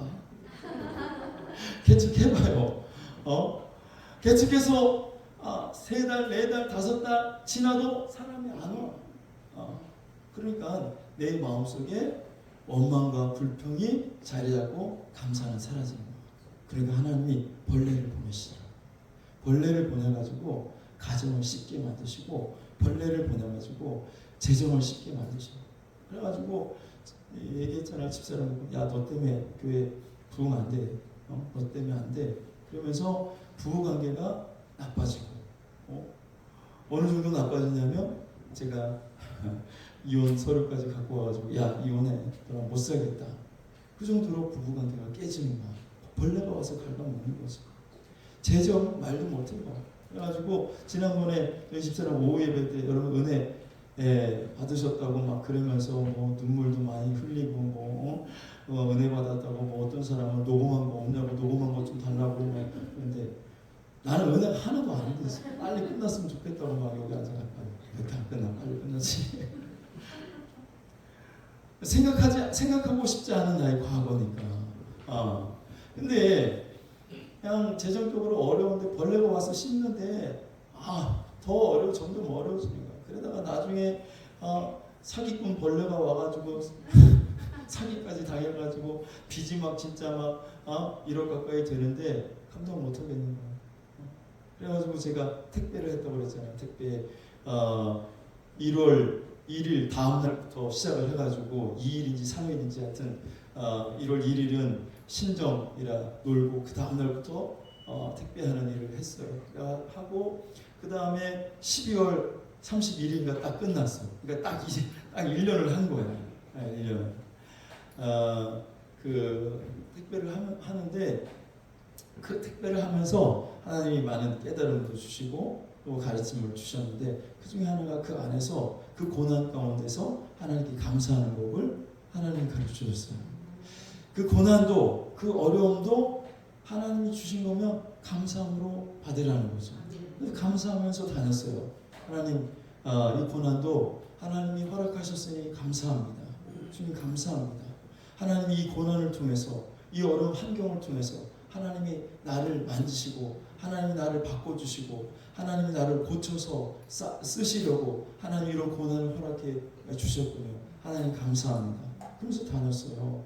개척해봐요. 개척해서 3달, 4달, 5달 지나도 사람이 안 와. 그러니까 내 마음속에 원망과 불평이 자리 잡고 감사는 사라지는 거예요. 그러니까 하나님이 벌레를 보내시더라고요. 벌레를 보내가지고 가정을 씻게 만드시고, 벌레를 보내가지고 재정을 씻게 만드시고, 그래가지고 얘기했잖아요. 집사람, 야, 너 때문에 교회 부흥 안 돼. 너 때문에 안 돼. 그러면서 부부관계가 나빠지고, 어느 정도 나빠지냐면 제가 이혼 서류까지 갖고 와가지고, 야, 이혼해, 너랑 못 살겠다. 그 정도로 부부관계가 깨지는 거야. 벌레가 와서 갉아먹는 거죠. 재정 말도 못해요. 그래가지고 지난번에 집사람 오후 예배 때 여러분 은혜 받으셨다고 막 그러면서 뭐 눈물도 많이 흘리고 은혜 받았다고 어떤 사람은 녹음한 거 없냐고, 녹음한 거 좀 달라고 그런데 나는 은혜가 하나도 안 됐어. 빨리 끝났으면 좋겠다고 막 여기 앉아가지고 이렇게 안 끝나, 빨리 끝나지. 생각하고 싶지 않은 나의 과거니까. 근데 그냥 재정적으로 어려운데 벌레가 와서 씹는데 더 점점 어려워지니까. 그러다가 나중에 사기꾼 벌레가 와가지고 사기까지 당해가지고 빚이 막 진짜 막 1억 가까이 되는데 감당 못 하겠는 거예요. 그래가지고 제가 택배를 했다고 그랬잖아요. 택배 1월 1일 다음 날부터 시작을 해가지고 2일인지 3일인지 하여튼 1월 1일은 신정이라 놀고 그 다음 날부터 택배하는 일을 했어요. 하고 그 다음에 12월 31일인가 딱 끝났어. 그러니까 딱 1년을 한 거예요. 1년. 그 택배를 하는데 그 택배를 하면서 하나님이 많은 깨달음도 주시고 또 가르침을 주셨는데 그 중에 하나가 그 안에서 그 고난 가운데서 하나님께 감사하는 법을 하나님이 가르쳐 줬어요. 그 고난도 그 어려움도 하나님이 주신 거면 감사함으로 받으라는 거죠. 그래서 감사하면서 다녔어요. 하나님, 이 고난도 하나님이 허락하셨으니 감사합니다. 주님 감사합니다. 하나님이 이 고난을 통해서, 이 어려운 환경을 통해서 하나님이 나를 만지시고 하나님이 나를 바꿔주시고 하나님이 나를 고쳐서 쓰시려고 하나님이 이런 고난을 허락해 주셨군요. 하나님 감사합니다. 그러면서 다녔어요.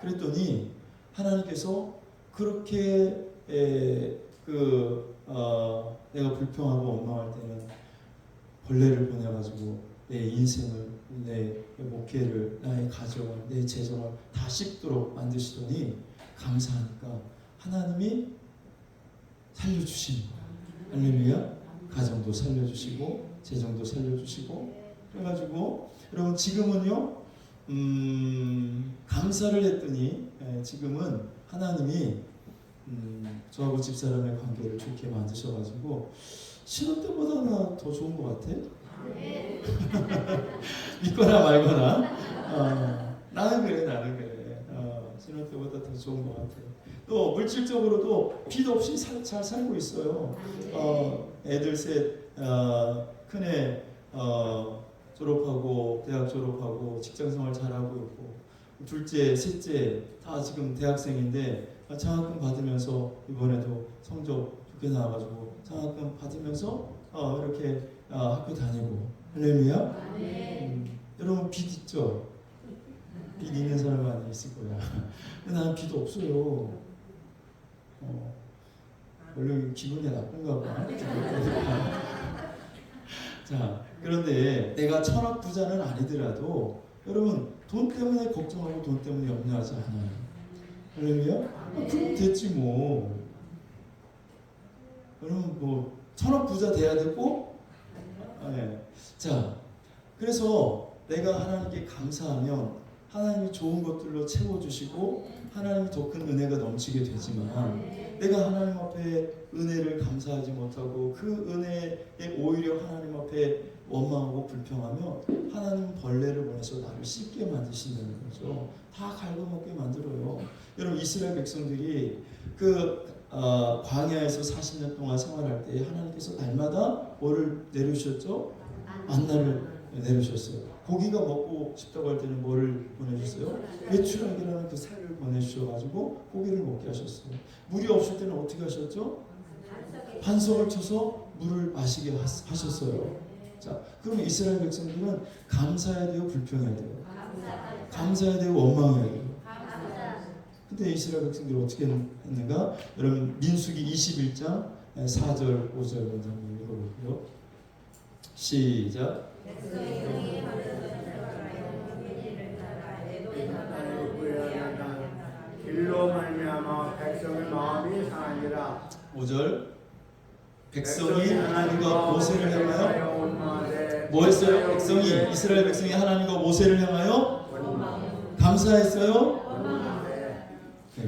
그랬더니 하나님께서 그렇게 내가 불평하고 원망할 때는 벌레를 보내가지고 내 인생을, 내 목회를, 나의 가정을, 내 재정을 다 씹도록 만드시더니 감사하니까 하나님이 살려주시는 거야. 할렐루야. 가정도 살려주시고 재정도 살려주시고. 그래가지고 여러분 지금은요, 감사를 했더니 지금은 하나님이 저하고 집사람의 관계를 좋게 만드셔가지고 신혼 때보다는 더 좋은 것 같아. 믿거나 말거나. 나는 그래. 신혼 때보다 더 좋은 것 같아. 또 물질적으로도 빚 없이 잘 살고 있어요. 애들 셋, 큰애 졸업하고 대학 졸업하고 직장생활 잘하고 있고, 둘째, 셋째 다 지금 대학생인데 장학금 받으면서 이번에도 성적 좋게 나와가지고 장학금 받으면서 이렇게 학교 다니고. 할렐루야. 여러분 빚 있죠? 빚 있는 사람 많이 있을 거야. 근데 나는 빚 없어요. 원래 기분이 나쁜가 봐. 자, 그런데 내가 천억 부자는 아니더라도 여러분 돈 때문에 걱정하고 돈 때문에 염려하지 않아요. 할렐루야? 그럼 됐지 뭐. 여러분 뭐 천억 부자 돼야 되고, 자, 그래서 내가 하나님께 감사하면 하나님이 좋은 것들로 채워주시고 하나님이 더 큰 은혜가 넘치게 되지만, 내가 하나님 앞에 은혜를 감사하지 못하고 그 은혜에 오히려 하나님 앞에 원망하고 불평하면 하나님은 벌레를 보내서 나를 씹게 만드신다는 거죠. 다 갉아먹게 만들어요. 여러분 이스라엘 백성들이 광야에서 40년 동안 생활할 때 하나님께서 날마다 뭐를 내려주셨죠? 만나를 내려주셨어요. 고기가 먹고 싶다고 할 때는 뭐를 보내주셨어요? 메추라기라는 그 살을 보내주셔가지고 고기를 먹게 하셨어요. 물이 없을 때는 어떻게 하셨죠? 반석을 쳐서 물을 마시게 하셨어요. 자, 그러면 이스라엘 백성들은 감사해야 돼요? 불평해야 돼요? 감사해야 돼요? 원망해야 돼요? 근데 이스라엘 백성들이 어떻게 했는가? 여러분 민수기 21장 4절 5절 먼저 한번 읽어볼게요. 시작. 길로 말미암아 백성의 마음이 상하니라. 5절. 백성이 하나님과 모세를 향하여 뭐 했어요? 이스라엘 백성이 하나님과 모세를 향하여 감사했어요?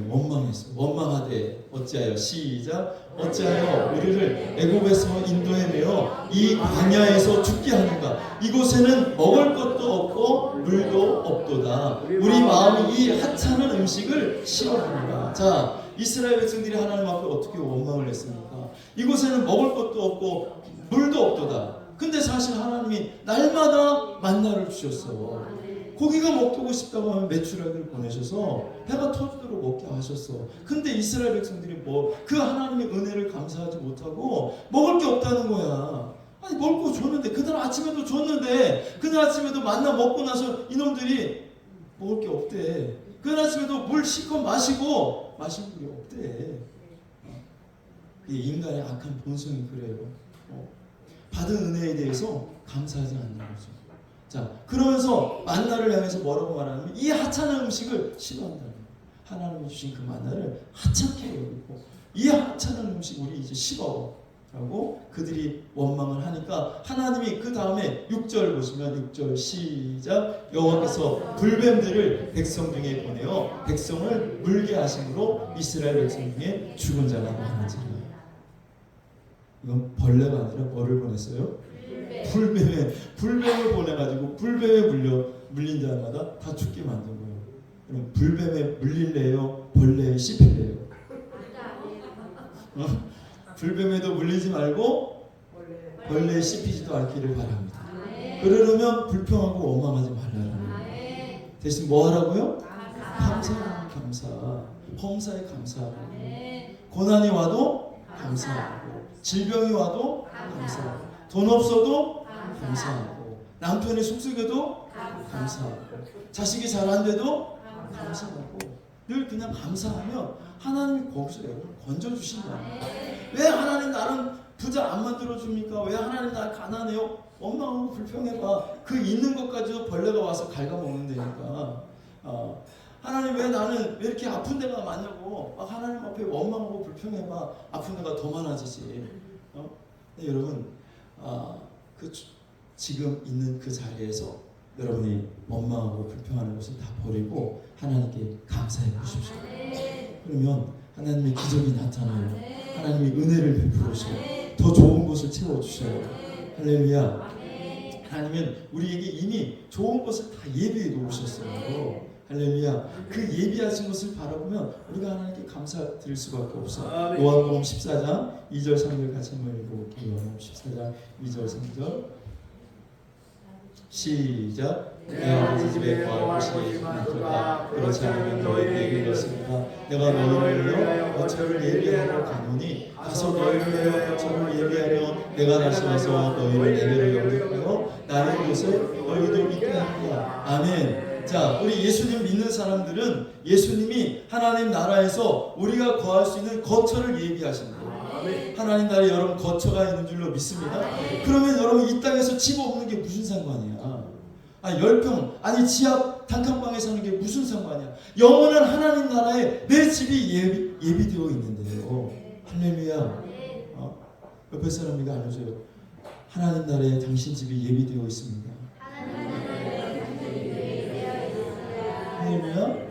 원망했어요. 원망하되 어찌하여, 시작. 어찌하여 우리를 애굽에서 인도해내어 이 광야에서 죽게 하는가? 이곳에는 먹을 것도 없고 물도 없도다. 우리 마음이 이 하찮은 음식을 싫어하는가? 자, 이스라엘 백성들이 하나님 앞에 어떻게 원망을 했습니까? 이곳에는 먹을 것도 없고 물도 없도다. 근데 사실 하나님이 날마다 만나를 주셨어. 고기가 먹고 싶다고 하면 메추라기를 보내셔서 배가 터지도록 먹게 하셨어. 근데 이스라엘 백성들이 그 하나님의 은혜를 감사하지 못하고 먹을 게 없다는 거야. 아니 먹을 거 줬는데, 그날 아침에도 줬는데, 그날 아침에도 만나 먹고 나서 이놈들이 먹을 게 없대. 그날 아침에도 물 실컷 마시고 마실 물이 없대. 인간의 악한 본성이 그래요. 받은 은혜에 대해서 감사하지 않는 거죠. 자, 그러면서 만나를 향해서 뭐라고 말하냐면 이 하찮은 음식을 싫어한다는 거예요. 하나님이 주신 그 만나를 하찮게 여기고, 이 하찮은 음식 우리 이제 싫어 라고 그들이 원망을 하니까 하나님이 그 다음에 6절 보시면, 6절 시작. 여호와께서 불뱀들을 백성 중에 보내어 백성을 물게 하심으로 이스라엘 백성 중에 죽은 자가 많은지라. 이건 벌레가 아니라 뭐를 보냈어요? 불뱀을 보내가지고 불뱀에 물린 자마다 다 죽게 만든 거예요. 그럼 불뱀에 물릴래요? 벌레에 씹힐래요? 불뱀에도 물리지 말고 벌레에 씹히지도 않기를 바랍니다. 그러려면 불평하고 원망하지 말라는 거예요. 대신 뭐 하라고요? 감사. 범사에 감사하고, 고난이 와도 감사하고, 질병이 와도 감사하고, 돈 없어도 감사하고, 남편이 속썩여도 감사하고, 자식이 잘 안 돼도 감사하고, 늘 그냥 감사하면 하나님이 거기서 여러분 건져주신다. 왜 하나님 나는 부자 안 만들어줍니까? 왜 하나님 나 가난해요? 원망하고 불평해봐. 그 있는 것까지도 벌레가 와서 갉아먹는다니까. 하나님 왜 나는 왜 이렇게 아픈 데가 많냐고 막 하나님 앞에 원망하고 불평해봐. 아픈 데가 더 많아지지. 근데 여러분 지금 있는 그 자리에서 여러분이 원망하고 불평하는 것을 다 버리고 하나님께 감사해 보십시오. 그러면 하나님의 기적이 나타나요. 하나님이 은혜를 베풀으셔요. 더 좋은 것을 채워주셔요. 할렐루야. 하나님은 우리에게 이미 좋은 것을 다 예비해 놓으셨어요. 할렐루야. 그 예비하신 것을 바라보면 우리가 하나님께 감사드릴 수밖에 없어요. 요한복음 14장 2절 3절 같이 한번 읽어볼게요. 요한복음 14장 2절 3절 시작. 내 아버지 집에 거할 곳이 많도다. 그렇지 않으면 너희에게 이르렀습니다. 내가 너희를 위하여 거처를 예비하러 가노니 가서 너희를 위하여 거처를 예비하며 내가 다시 와서 너희를 내게로 영접하여 나의 곳에 너희도 있게 하리라. 아멘. 자, 우리 예수님 믿는 사람들은 예수님이 하나님 나라에서 우리가 거할 수 있는 거처를 예비하신 거예요. 하나님 나라에 여러분 거처가 있는 줄로 믿습니다. 그러면 여러분 이 땅에서 집 없는 게 무슨 상관이야? 아니 10평 아니 지하 단칸방에 사는 게 무슨 상관이야? 영원한 하나님 나라에 내 집이 예비되어 있는데요. 할렐루야. 옆에 사람에게 알려줘요. 하나님 나라에 당신 집이 예비되어 있습니다. 할렐루야.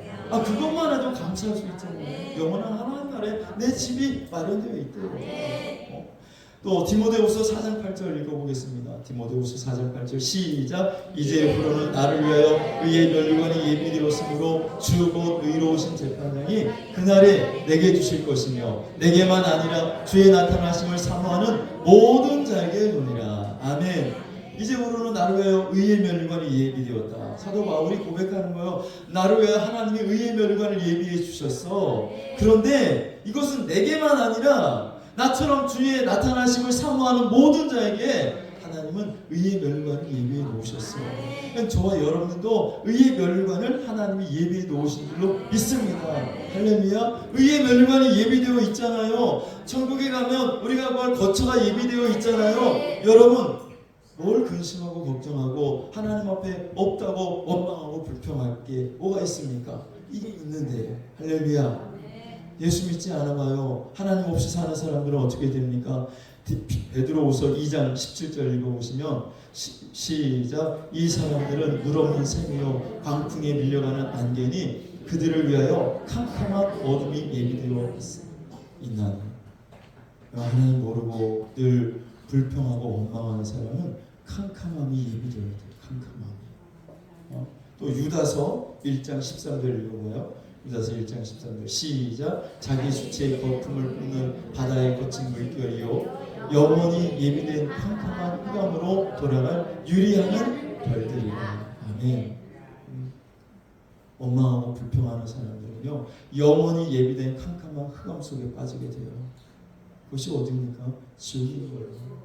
그것만 해도 감사할 수 있잖아요. 영원한 하나님 나라에 내 집이 마련되어 있대요. 또 디모데후서 4장 8절 읽어보겠습니다. 디모데후서 4장 8절 시작. 이제부로는 나를 위하여 의의 면류관이 예비되었으므로 주 곧 의로우신 재판장이 그날에 내게 주실 것이며 내게만 아니라 주의 나타나심을 사모하는 모든 자에게 노니라. 아멘. 이제부로는 나를 위하여 의의 면류관이 예비되었다. 사도 바울이 고백하는 거예요. 나를 위하여 하나님이 의의 면류관을 예비해 주셨어. 그런데 이것은 내게만 아니라 나처럼 주의 나타나심을 사모하는 모든 자에게 하나님은 의의 면류관을 예비해 놓으셨어요. 그러니까 저와 여러분들도 의의 면류관을 하나님이 예비해 놓으신 줄로 믿습니다. 할렐루야. 의의 면류관이 예비되어 있잖아요. 천국에 가면 우리가 구할 거처가 예비되어 있잖아요. 여러분 뭘 근심하고 걱정하고 하나님 앞에 없다고 원망하고 불평할 게 뭐가 있습니까? 이게 있는데. 할렐루야. 예수 믿지 않아 봐요. 하나님 없이 사는 사람들은 어떻게 됩니까? 베드로후서 2장 17절 읽어보시면 시작. 이 사람들은 물 없는 샘이요 광풍에 밀려가는 안개니 그들을 위하여 캄캄한 어둠이 예비되어 있나니. 하나님 모르고 늘 불평하고 원망하는 사람은 캄캄함이 예비되어야 돼요. 캄캄함이. 또 유다서 1장 13절 읽어봐요. 유다서 1장 13절 시작. 자기 수치의 거품을 뿜는 바다의 거친 물결이요 영원히 예비된 캄캄한 흑암으로 돌아갈 유리하는 별들이다. 아멘. 원망하고 불평하는 사람들은요 영원히 예비된 캄캄한 흑암 속에 빠지게 돼요. 그것이 어디입니까? 지옥인 거예요.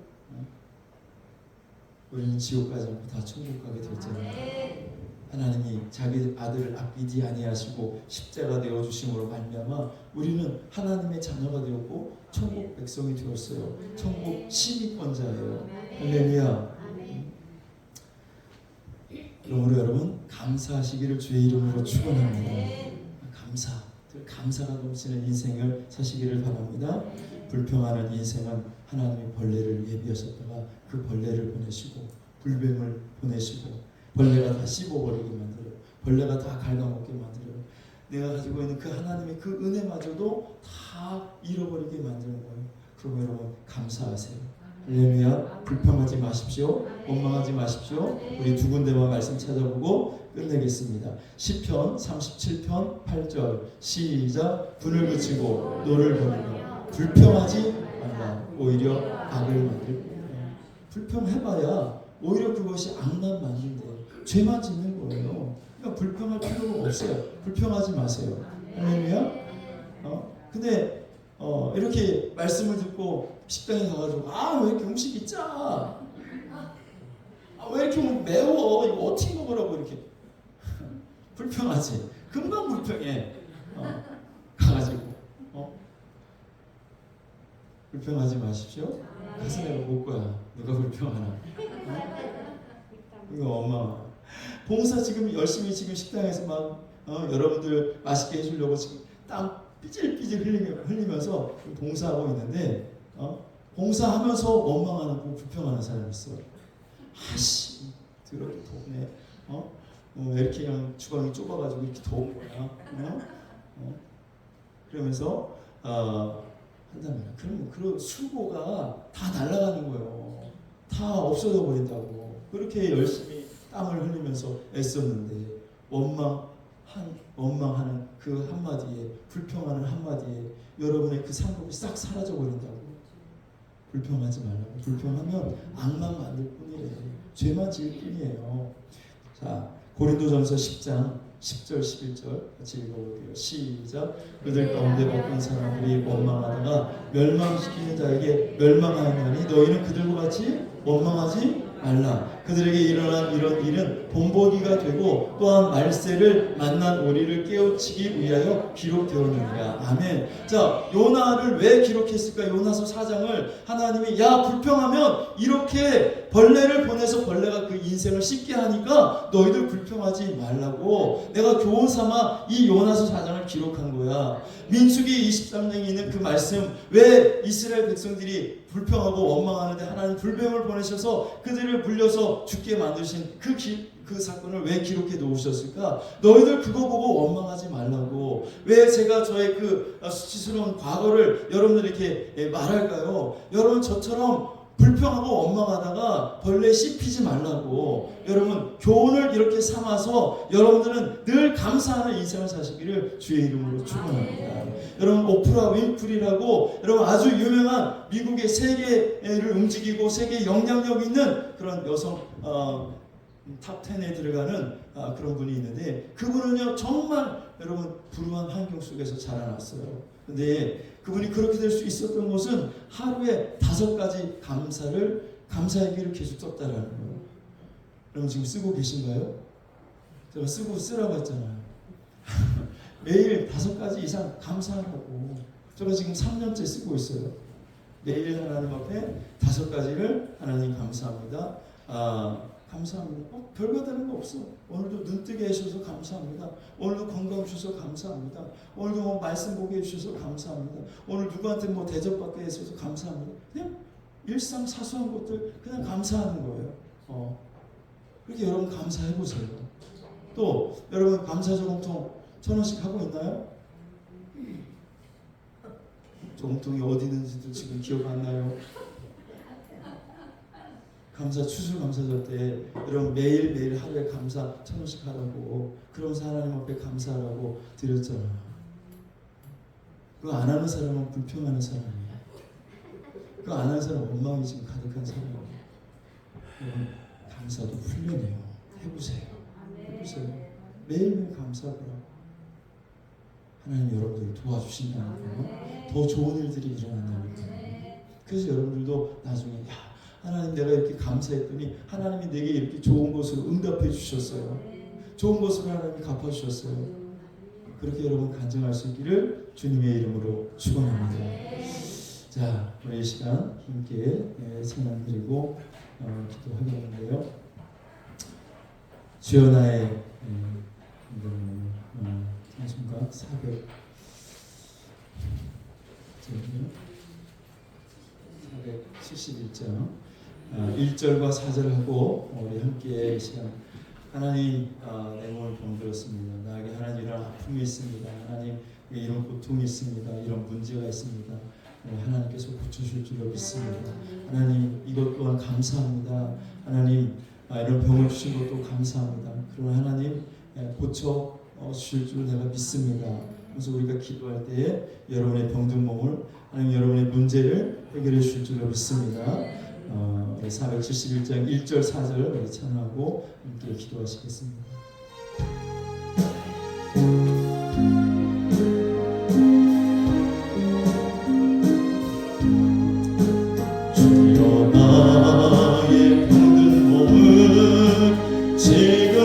우리는 지옥 가지 않고 다 천국 가게 됐잖아요. 하나님이 자기 아들을 아끼지 아니하시고 십자가 되어 주심으로 말미암아 우리는 하나님의 자녀가 되었고 천국 백성이 되었어요. 천국 시민권자예요. 할렐루야. 그러므로 여러분 감사하시기를 주의 이름으로 축원합니다. 감사가 넘치는 인생을 사시기를 바랍니다. 불평하는 인생은 하나님의 벌레를 예비하셨다가 그 벌레를 보내시고 불뱀을 보내시고 벌레가 다 씹어버리게 만들어요. 벌레가 다 갉아먹게 만들어요. 내가 가지고 있는 그 하나님의 그 은혜마저도 다 잃어버리게 만드는 거예요. 그럼 여러분 감사하세요. 할렐루야. 불평하지 마십시오. 원망하지 마십시오. 우리 두 군데만 말씀 찾아보고 끝내겠습니다. 시편 37편 8절 시작. 분을 그치고 노를 버리며 불평하지 말라. 오히려 악을 만들 뿐이야. 불평해봐야 오히려 그것이 악만 만든데 죄만 짓는 거예요. 그러니까 불평할 필요가 없어요. 불평하지 마세요. 할렐루야. 근데 이렇게 말씀을 듣고 식당에 가가지고 왜 이렇게 음식이 짜? 왜 이렇게 매워? 이거 어떻게 먹으라고 이렇게 불평하지? 금방 불평해. 가가지고 불평하지 마십시오. 가서 내가 볼 거야. 누가 불평하나? 이거 엄마 봉사 지금 열심히 지금 식당에서 막 여러분들 맛있게 해주려고 지금 땀 삐질삐질 흘리면서 봉사하고 있는데 봉사하면서 원망하는 불평하는 사람이 있어. 아씨 더럽게 덥네. 이렇게 그냥 주방이 좁아가지고 이렇게 더운 거야. 그러면서 한다면 그러면 그 수고가 다 날아가는 거예요. 다 없어져 버린다고. 그렇게 열심히 땀을 흘리면서 애썼는데 원망하는 그 한마디에, 불평하는 한마디에 여러분의 그 상급이 싹 사라져 버린다고. 불평하지 말라고. 불평하면 악만 만들 뿐이에요. 죄만 지을 뿐이에요. 자, 고린도전서 10장 10절 11절 같이 읽어볼게요. 시작. 그들 가운데 어떤 사람들이 원망하다가 멸망시키는 자에게 멸망하였나니 너희는 그들과 같이 원망하지 말라. 그들에게 일어난 이런 일은 본보기가 되고 또한 말세를 만난 우리를 깨우치기 위하여 기록되었느니라. 아멘. 자, 요나를 왜 기록했을까? 요나서 4장을 하나님이 불평하면 이렇게 벌레를 보내서 벌레가 그 인생을 씻게 하니까 너희들 불평하지 말라고 내가 교훈 삼아 이 요나서 4장을 기록한 거야. 민수기 23장에 있는 그 말씀, 왜 이스라엘 백성들이 불평하고 원망하는데 하나님 불뱀을 보내셔서 그들을 물려서 죽게 만드신 그 사건을 왜 기록해 놓으셨을까? 너희들 그거 보고 원망하지 말라고. 왜 제가 저의 그 수치스러운 과거를 여러분들에게 말할까요? 여러분 저처럼 불평하고 원망하다가 벌레 씹히지 말라고. 여러분 교훈을 이렇게 삼아서 여러분들은 늘 감사하는 인생을 사시기를 주의 이름으로 축원합니다. 여러분 오프라 윈프리라고 여러분 아주 유명한 미국의 세계를 움직이고 세계 영향력 있는 그런 여성 탑 10에 들어가는 그런 분이 있는데 그분은요 정말 여러분 불우한 환경 속에서 자라났어요. 근데 그분이 그렇게 될 수 있었던 것은 하루에 5가지 감사의 길을 계속 썼다라는 거예요. 여러분 지금 쓰고 계신가요? 제가 쓰라고 했잖아요. 매일 5가지 이상 감사하라고. 제가 지금 3년째 쓰고 있어요. 매일 하나님 앞에 5가지를 하나님 감사합니다. 감사합니다. 별거 다른 거 없어. 오늘도 눈 뜨게 해주셔서 감사합니다. 오늘도 건강 주셔서 감사합니다. 오늘도 말씀 보게 해주셔서 감사합니다. 오늘 누구한테 대접받게 해주셔서 감사합니다. 그냥 일상 사소한 것들 그냥 감사하는 거예요. 그렇게 여러분 감사해 보세요. 또 여러분 감사 저금통 1,000원씩 하고 있나요? 저금통이 어디 있는지도 지금 기억 안 나요. 추수감사절 때 여러분 매일매일 하루에 감사 1,000원씩 하라고. 그러면서 하나님 앞에 감사하라고 드렸잖아요. 그거 안 하는 사람은 불평하는 사람이에요. 그거 안 하는 사람은 원망이 지금 가득한 사람이에요. 여러분 감사도 훈련이에요. 해보세요. 매일매일 감사하라고. 하나님 여러분들을 도와주신다니까요. 더 좋은 일들이 일어난다니까요. 그래서 여러분들도 나중에 하나님 내가 이렇게 감사했더니 하나님이 내게 이렇게 좋은 것으로 응답해 주셨어요. 좋은 것으로 하나님이 갚아주셨어요. 그렇게 여러분 간증할 수 있기를 주님의 이름으로 축원합니다. 자, 우리 이 시간 함께 찬양 드리고 기도하겠는데요. 주여 나의 찬송가 471장 1절과 4절 하고 우리 함께 이 시간 하나님 내 몸을 병들었습니다. 나에게 하나님 이런 아픔이 있습니다. 하나님 이런 고통이 있습니다. 이런 문제가 있습니다. 하나님께서 고쳐주실 줄로 믿습니다. 하나님 이것 또한 감사합니다. 하나님 이런 병을 주신 것도 감사합니다. 그러나 하나님 고쳐 주실 줄 내가 믿습니다. 그래서 우리가 기도할 때에 여러분의 병든 몸을 하나님 여러분의 문제를 해결해 주실 줄로 믿습니다. 471장 1절 4절 우리 찬양하고 함께 기도하시겠습니다. 주여 나의 병든 몸을 지금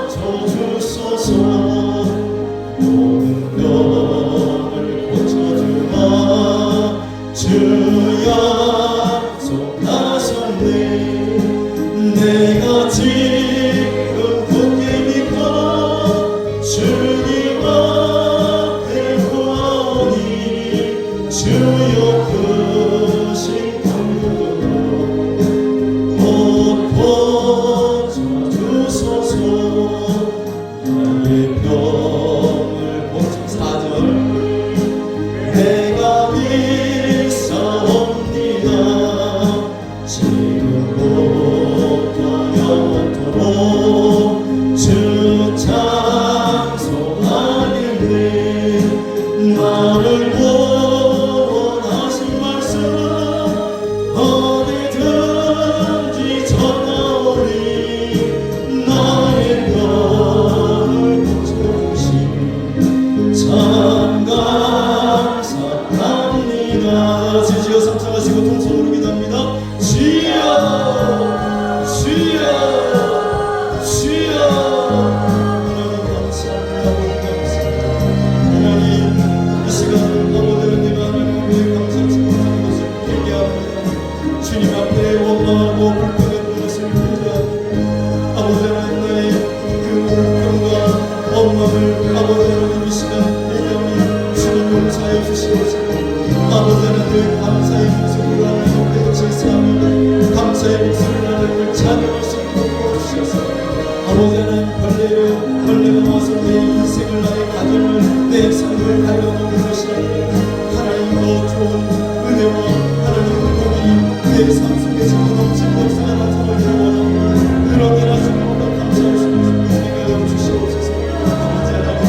고쳐주소서. 모든 병을 고쳐주마 주여 내가 지금 굳게 믿고 주님 앞에 구하오니 주여 크신 긍휼로 곧 고쳐주소서. 나의 병을 고쳐 4절 내가 믿사옵니다. 주 찬송하겠네. 나를 구원하신 말씀 어디든지 전하오니 나의 병을 고쳐주시니 참 감사합니다. 지지어 삼창하시고 동성으로 기도합니다. 주여 주여 주여. 하나님 감사합니다. 하나님 이 시간 아버지는 하나님께 감사치 못하는 것을 회개합니다. 주님 앞에 원망하고 불평했던 것을 회개합니다. 아버지 하나님 나의 그 불평과 원망을 아버지 하나님 이 시간 회개하니 주님 용서하여 주시옵소서. 아버지 하나님 감사의 목소리로 하나님 앞에 제사하며 감사의 목소리로 하나님을 찬양할 수 있도록 도와주시옵소서. 아버지 하나님 벌레가 와서 내 인생을 나의 가정을 내 삶을 달려놓는 것이 아니라 하나님 더 좋은 은혜와 하나님 복이 내 삶 속에서 넘친 역사가 나타나기를 원합니다. 그런 데나 주님보다 감사할 수 있는 은혜가 주시옵소서. 아버지 하나님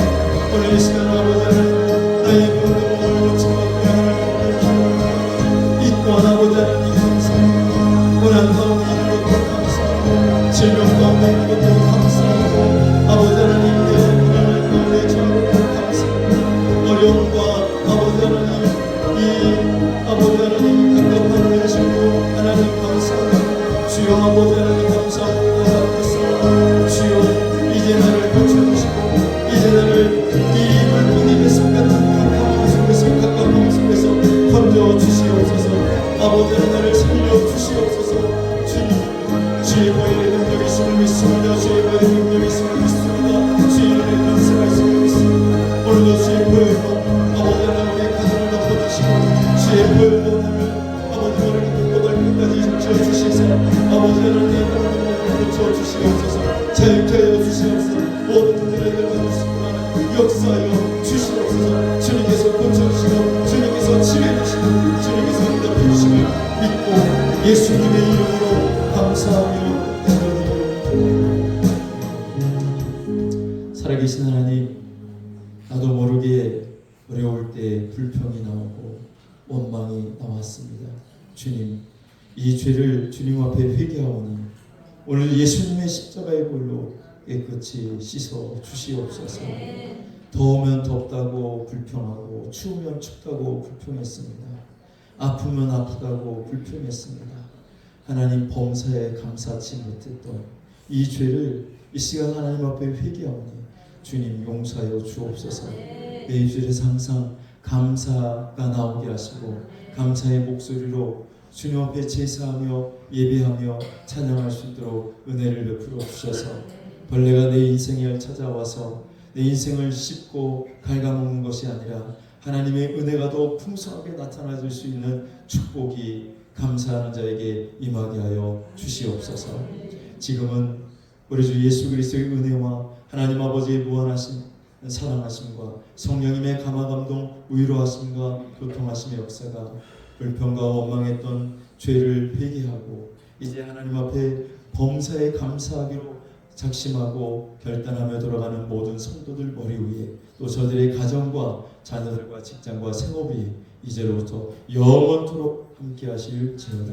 오늘 이 시간 아버지 하나님 나의 병든 몸을 고침받고 하나님 있고 아버지 하나님 감사합니다. 고난 가운데 있는 것도 감사하고 질병 가운데 있는 것도 감사하고 아버지 하나님 내 고난을 가운데 처한 것도 감사합니다. 어려움과 아버지 하나님 이 아버지 하나님 간격한 현실로 하나님 감사합니다. 주여 아버지 하나님 감사합니다. 주여 이제 나를 고쳐주시고 이제 나를 이 물고기의 속 같은 그 가망 속에서 가까운 속에서 건져 주시옵소서. 아버지 하나님 나를 살려 주시옵소서. 주님 주의 보혈의 능력이 있음을 믿습니다. 주의 보혈의 능력이 있음을 믿습니다. 주의 이름의 권세가 있음을 믿습니다. 오늘도 주의 보혈로 아버지 하나님의 가정을 덮어주시고 주의 보혈로 하나님 아버지 머리를 끝과 발끝까지 지어주시사 아버지 하나님의 모든 몸을 고쳐주시옵소서. 자유케 하여 주시옵소서. 모든 문제를 해결하는 수고하는 역사하여 주시옵소서. 주님께서 고쳐주시고 주님께서 치료해주시고 주님께서 응답해 주심을 믿고 예수님의 이름으로 감사하며 기도드립니다. 살아계신 하나님, 나도 모르게 어려울 때 불평이 나오고 원망이 나왔습니다. 주님, 이 죄를 주님 앞에 회개하오니 오늘 예수님의 십자가의 볼로 깨끗이 씻어 주시옵소서. 더우면 덥다고 불평하고 추우면 춥다고 불평했습니다. 아프면 아프다고 불평했습니다. 하나님 범사에 감사치 못했던 이 죄를 이 시간 하나님 앞에 회개하오니 주님 용서하여 주옵소서. 내 입술에서 항상 감사가 나오게 하시고 감사의 목소리로 주님 앞에 제사하며 예배하며 찬양할 수 있도록 은혜를 베풀어 주셔서 벌레가 내 인생에 찾아와서 내 인생을 씹고 갉아먹는 것이 아니라 하나님의 은혜가 더 풍성하게 나타나줄 수 있는 축복이 감사하는 자에게 임하게 하여 주시옵소서. 지금은 우리 주 예수 그리스도의 은혜와 하나님 아버지의 무한하신 사랑하심과 성령님의 감화감동 위로하심과 교통하심의 역사가 불평과 원망했던 죄를 회개하고 이제 하나님 앞에 범사에 감사하기로 작심하고 결단하며 돌아가는 모든 성도들 머리 위에 또 저들의 가정과 자녀들과 직장과 생업이 이제로부터 영원토록 함께 하실 지어다.